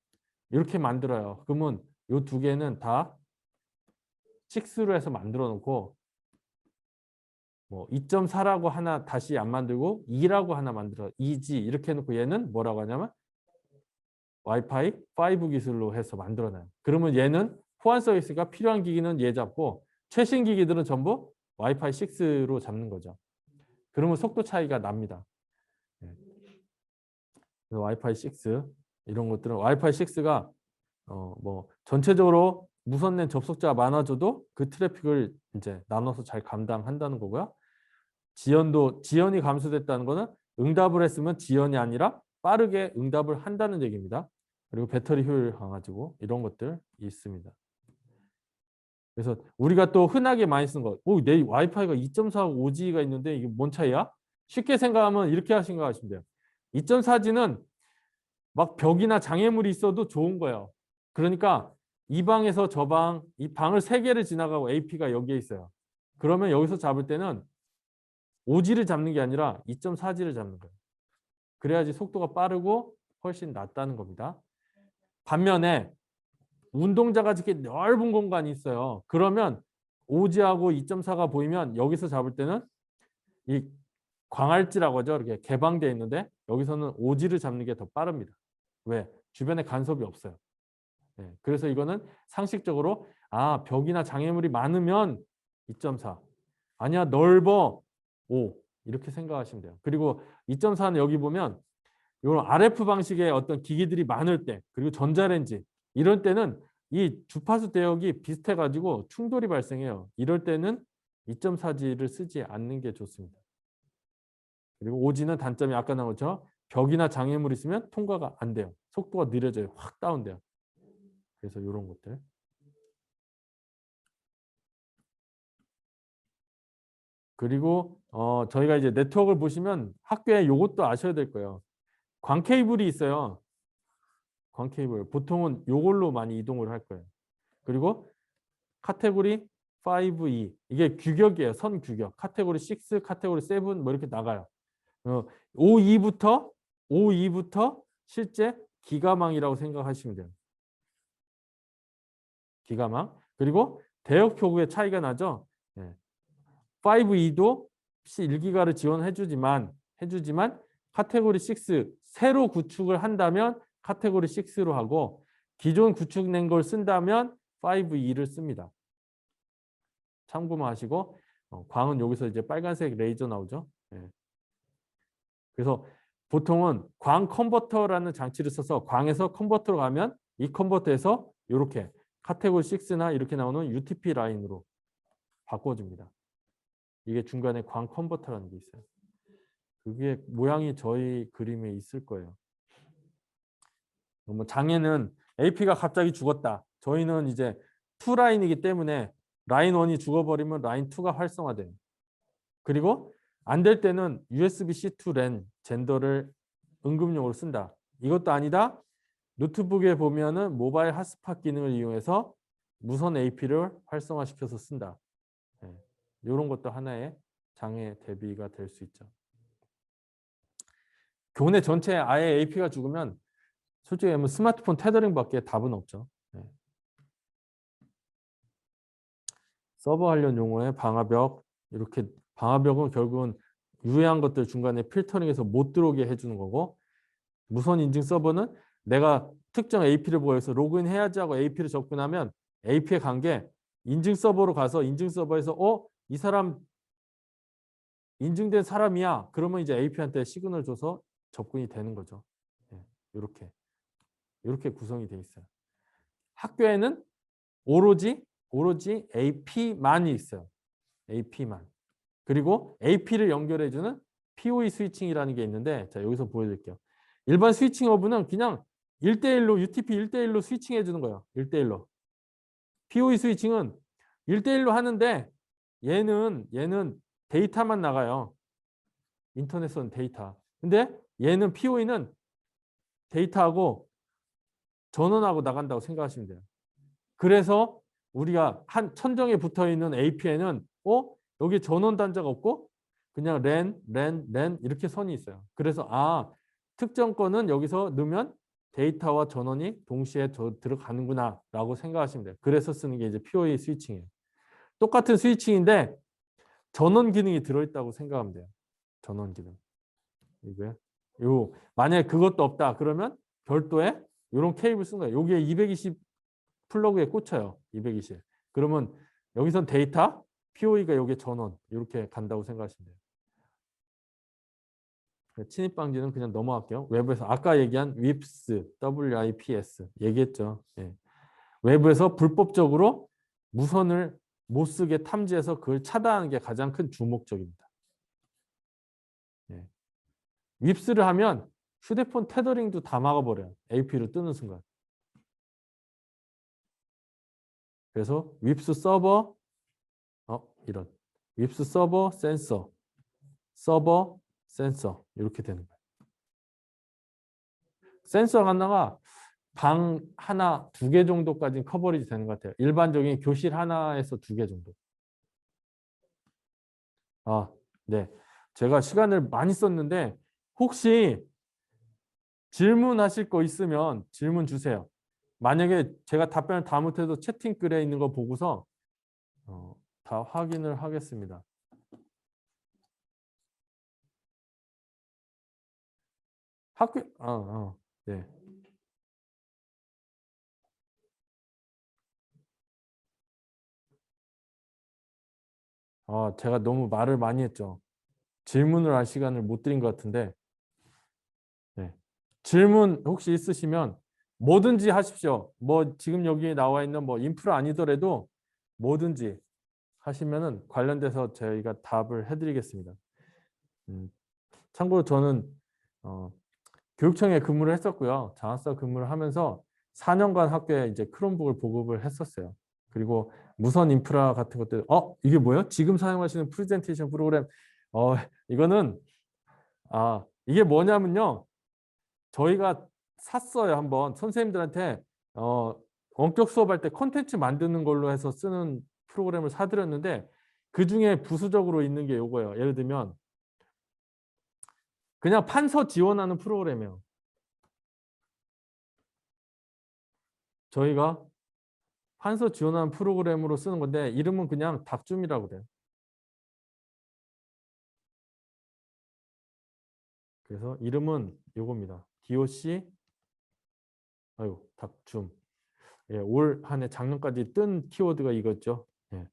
이렇게 만들어요. 그러면 요 두 개는 다 6로 해서 만들어 놓고 뭐 2.4라고 하나 다시 안 만들고 2라고 하나 만들어 2G 이렇게 해놓고 얘는 뭐라고 하냐면 와이파이 5 기술로 해서 만들어놔요. 그러면 얘는 호환 서비스가 필요한 기기는 얘 잡고 최신 기기들은 전부 와이파이 6로 잡는 거죠. 그러면 속도 차이가 납니다. 와이파이 6 이런 것들은 와이파이 6가 뭐 전체적으로 무선랜 접속자가 많아져도 그 트래픽을 이제 나눠서 잘 감당한다는 거고요. 지연이 감소됐다는 거는 응답을 했으면 지연이 아니라 빠르게 응답을 한다는 얘기입니다. 그리고 배터리 효율 강화지고 이런 것들 있습니다. 그래서 우리가 또 흔하게 많이 쓰는 거, 내 와이파이가 2.4하고 5G가 있는데 이게 뭔 차이야? 쉽게 생각하면 이렇게 생각하시면 돼요. 2.4G는 막 벽이나 장애물이 있어도 좋은 거예요. 그러니까 이 방에서 저 방, 이 방을 3개를 지나가고 AP가 여기에 있어요. 그러면 여기서 잡을 때는 5G를 잡는 게 아니라 2.4G를 잡는 거예요. 그래야지 속도가 빠르고 훨씬 낫다는 겁니다. 반면에 운동자가 이렇게 넓은 공간이 있어요. 그러면 5G하고 2.4가 보이면 여기서 잡을 때는 이 광활지라고 하죠. 이렇게 개방되어 있는데 여기서는 5G를 잡는 게 더 빠릅니다. 왜? 주변에 간섭이 없어요. 그래서 이거는 상식적으로 벽이나 장애물이 많으면 2.4 아니야 넓어 5 이렇게 생각하시면 돼요. 그리고 2.4는 여기 보면 이런 RF 방식의 어떤 기기들이 많을 때 그리고 전자레인지 이럴 때는 이 주파수 대역이 비슷해 가지고 충돌이 발생해요. 이럴 때는 2.4G를 쓰지 않는 게 좋습니다. 그리고 5G는 단점이 아까 나온 것처럼 벽이나 장애물이 있으면 통과가 안 돼요. 속도가 느려져요. 확 다운돼요. 그래서 이런 것들. 그리고 저희가 이제 네트워크를 보시면 학교에 이것도 아셔야 될 거예요. 광 케이블이 있어요. 광 케이블. 보통은 이걸로 많이 이동을 할 거예요. 그리고 카테고리 5E 이게 규격이에요. 선 규격. 카테고리 6, 카테고리 7 뭐 이렇게 나가요. 5E부터 실제 기가망이라고 생각하시면 돼요. 기가망. 그리고 대역 표구의 차이가 나죠. 5E도 1기가를 지원해주지만 카테고리 6 새로 구축을 한다면 카테고리 6로 하고 기존 구축된 걸 쓴다면 5E를 씁니다. 참고만 하시고 광은 여기서 이제 빨간색 레이저 나오죠. 그래서 보통은 광 컨버터라는 장치를 써서 광에서 컨버터로 가면 이 컨버터에서 이렇게 카테고리 6나 이렇게 나오는 UTP 라인으로 바꿔줍니다. 이게 중간에 광 컨버터라는 게 있어요. 그게 모양이 저희 그림에 있을 거예요. 뭐 장애는 AP가 갑자기 죽었다. 저희는 이제 2 라인이기 때문에 라인 1이 죽어버리면 라인 2가 활성화돼요. 그리고 안 될 때는 USB-C to LAN 젠더를 응급용으로 쓴다. 이것도 아니다. 노트북에 보면은 모바일 핫스팟 기능을 이용해서 무선 AP를 활성화시켜서 쓴다. 네. 이런 것도 하나의 장애 대비가 될 수 있죠. 교내 전체에 아예 AP가 죽으면 솔직히 하면 스마트폰 테더링밖에 답은 없죠. 네. 서버 관련 용어의 방화벽, 이렇게 방화벽은 결국은 유해한 것들 중간에 필터링해서 못 들어오게 해주는 거고, 무선 인증 서버는 내가 특정 AP를 보여서 로그인 해야지 하고 AP를 접근하면 AP에 간 게 인증 서버로 가서 인증 서버에서 이 사람 인증된 사람이야. 그러면 이제 AP한테 시그널 줘서 접근이 되는 거죠. 이렇게 구성이 돼 있어요. 학교에는 오로지 AP만이 있어요. AP만. 그리고 AP를 연결해주는 PoE 스위칭이라는 게 있는데, 자, 여기서 보여드릴게요. 일반 스위칭 허브는 그냥 1대1로 UTP 1대1로 스위칭 해주는 거예요. 1대1로. PoE 스위칭은 1대1로 하는데 얘는 데이터만 나가요. 인터넷선 데이터. 근데 얘는 PoE는 데이터하고 전원하고 나간다고 생각하시면 돼요. 그래서 우리가 한 천정에 붙어 있는 AP에는 여기 전원 단자가 없고 그냥 랜 이렇게 선이 있어요. 그래서 특정 건은 여기서 넣으면 데이터와 전원이 동시에 들어가는구나 라고 생각하시면 돼요. 그래서 쓰는 게 이제 PoE 스위칭이에요. 똑같은 스위칭인데 전원 기능이 들어있다고 생각하면 돼요. 전원 기능. 이거요. 만약에 그것도 없다 그러면 별도의 이런 케이블 쓴 거예요. 여기에 220 플러그에 꽂혀요. 220. 그러면 여기선 데이터, PoE가 여기에 전원 이렇게 간다고 생각하시면 돼요. 침입 방지는 그냥 넘어갈게요. 외부에서 아까 얘기한 WIPS 얘기했죠. 예. 외부에서 불법적으로 무선을 못 쓰게 탐지해서 그걸 차단하는 게 가장 큰 주목적입니다. 예. 윕스를 하면 휴대폰 테더링도 다 막아버려요. AP로 뜨는 순간. 그래서 윕스 서버, 이런 윕스 서버 센서, 서버 센서 이렇게 되는 거예요. 센서 하나가 방 하나, 2개 정도까지 커버리지 되는 것 같아요. 일반적인 교실 하나에서 2개 정도. 네. 제가 시간을 많이 썼는데 혹시 질문하실 거 있으면 질문 주세요. 만약에 제가 답변을 다 못해도 채팅글에 있는 거 보고서 다 확인을 하겠습니다. 학교, 네. 제가 너무 말을 많이 했죠. 질문을 할 시간을 못 드린 것 같은데, 네. 질문 혹시 있으시면 뭐든지 하십시오. 뭐 지금 여기에 나와 있는 뭐 인프라 아니더라도 뭐든지 하시면은 관련돼서 저희가 답을 해드리겠습니다. 참고로 저는 교육청에 근무를 했었고요. 장학사 근무를 하면서 4년간 학교에 이제 크롬북을 보급을 했었어요. 그리고 무선 인프라 같은 것들, 이게 뭐예요? 지금 사용하시는 프레젠테이션 프로그램, 이거는, 이게 뭐냐면요. 저희가 샀어요. 한번 선생님들한테, 원격 수업할 때 콘텐츠 만드는 걸로 해서 쓰는 프로그램을 사드렸는데, 그 중에 부수적으로 있는 게 이거예요. 예를 들면, 그냥 판서 지원하는 프로그램이에요. 저희가 판서 지원하는 프로그램으로 쓰는 건데 이름은 그냥 닥줌이라고 그래요. 그래서 이름은 이겁니다. DOC 닥줌. 예, 올 한 해 작년까지 뜬 키워드가 이거죠. 예.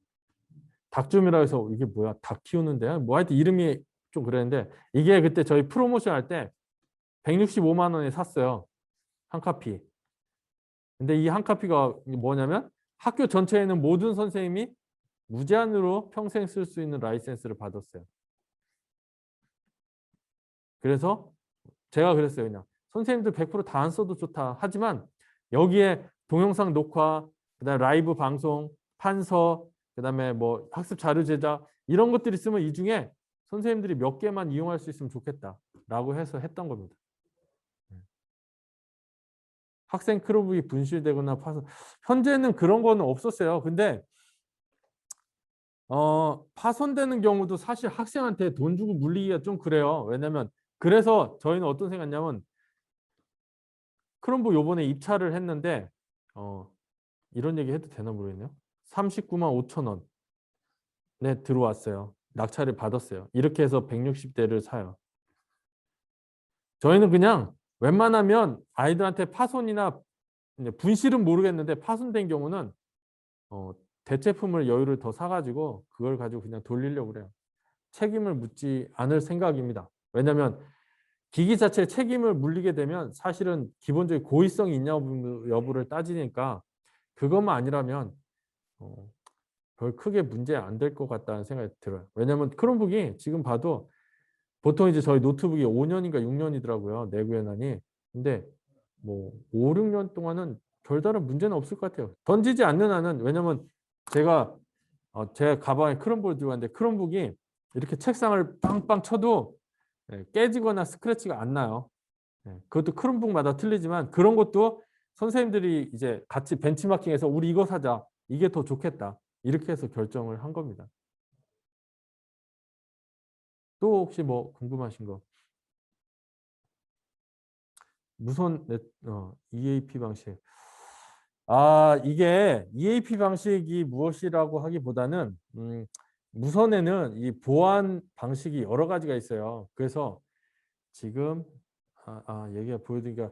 닥줌이라 해서 이게 뭐야? 닭 키우는데 뭐 하여튼 이름이 좀 그랬는데 이게 그때 저희 프로모션 할 때 165만 원에 샀어요. 한 카피. 근데 이 한 카피가 뭐냐면 학교 전체에 있는 모든 선생님이 무제한으로 평생 쓸 수 있는 라이센스를 받았어요. 그래서 제가 그랬어요. 그냥 선생님들 100% 다 안 써도 좋다. 하지만 여기에 동영상 녹화, 그다음에 라이브 방송, 판서, 그다음에 뭐 학습 자료 제작 이런 것들이 있으면 이 중에 선생님들이 몇 개만 이용할 수 있으면 좋겠다라고 해서 했던 겁니다. 학생 크롬북이 분실되거나 파손. 현재는 그런 거는 없었어요. 근데 파손되는 경우도 사실 학생한테 돈 주고 물리기가 좀 그래요. 왜냐면 그래서 저희는 어떤 생각이냐면 크롬북 요번에 입찰을 했는데 이런 얘기 해도 되나 모르겠네요. 39만 5천 원에 들어왔어요. 낙찰을 받았어요. 이렇게 해서 160대를 사요. 저희는 그냥 웬만하면 아이들한테 파손이나 분실은 모르겠는데 파손된 경우는 대체품을 여유를 더 사가지고 그걸 가지고 그냥 돌리려고 그래요. 책임을 묻지 않을 생각입니다. 왜냐하면 기기 자체에 책임을 물리게 되면 사실은 기본적인 고의성이 있냐 여부를 따지니까 그것만 아니라면 별 크게 문제 안 될 것 같다는 생각이 들어요. 왜냐하면 크롬북이 지금 봐도 보통 이제 저희 노트북이 5년인가 6년이더라고요. 내구 연한이. 근데 뭐 5, 6년 동안은 별다른 문제는 없을 것 같아요. 던지지 않는 한은 왜냐면 제가 제 가방에 크롬북을 들고 왔는데 크롬북이 이렇게 책상을 빵빵 쳐도 깨지거나 스크래치가 안 나요. 그것도 크롬북마다 틀리지만 그런 것도 선생님들이 이제 같이 벤치마킹해서 우리 이거 사자. 이게 더 좋겠다. 이렇게 해서 결정을 한 겁니다. 또 혹시 뭐 궁금하신 거? 무선 EAP 방식. 이게 EAP 방식이 무엇이라고 하기보다는 무선에는 이 보안 방식이 여러 가지가 있어요. 그래서 지금 얘기가 보여드리니까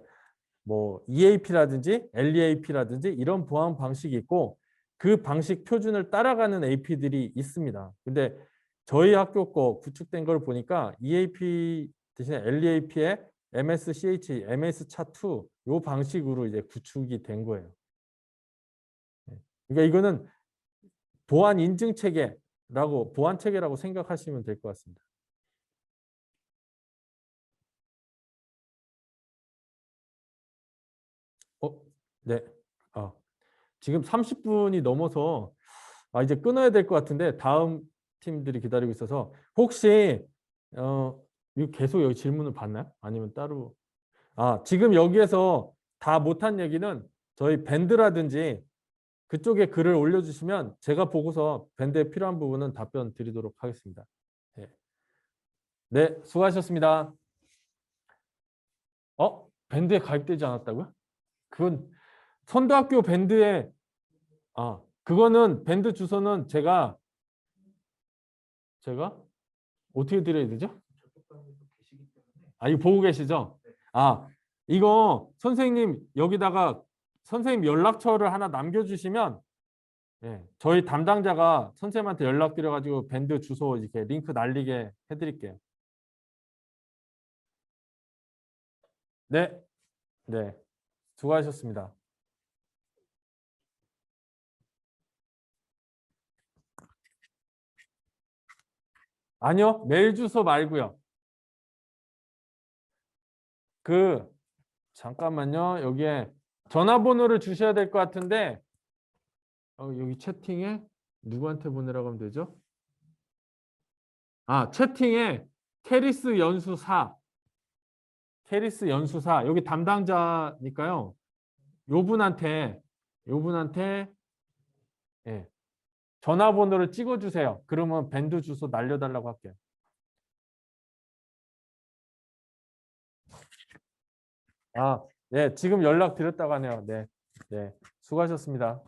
뭐 EAP라든지 LEAP라든지 이런 보안 방식이 있고 그 방식 표준을 따라가는 AP들이 있습니다. 근데 저희 학교 거 구축된 걸 보니까 EAP 대신에 LEAP에 MSCH, MS차2 요 방식으로 이제 구축이 된 거예요. 그러니까 이거는 보안 인증 체계라고 보안 체계라고 생각하시면 될 것 같습니다. 네. 지금 30분이 넘어서 이제 끊어야 될 것 같은데 다음 팀들이 기다리고 있어서 혹시 이거 계속 여기 질문을 받나요? 아니면 따로 지금 여기에서 다 못한 얘기는 저희 밴드라든지 그쪽에 글을 올려주시면 제가 보고서 밴드에 필요한 부분은 답변 드리도록 하겠습니다. 네, 네 수고하셨습니다. 밴드에 가입되지 않았다고요? 그건 선도학교 밴드에 그거는 밴드 주소는 제가 어떻게 드려야 되죠? 이거 보고 계시죠? 이거 선생님 여기다가 선생님 연락처를 하나 남겨주시면 저희 담당자가 선생님한테 연락드려가지고 밴드 주소 이렇게 링크 날리게 해드릴게요. 네, 네, 수고하셨습니다. 아니요, 메일 주소 말고요. 잠깐만요. 여기에 전화번호를 주셔야 될 것 같은데 여기 채팅에 누구한테 보내라고 하면 되죠? 채팅에 캐리스 연수사 여기 담당자니까요. 요분한테 예, 전화번호를 찍어주세요. 그러면 밴드 주소 날려달라고 할게요. 네, 지금 연락 드렸다고 하네요. 네, 네, 수고하셨습니다.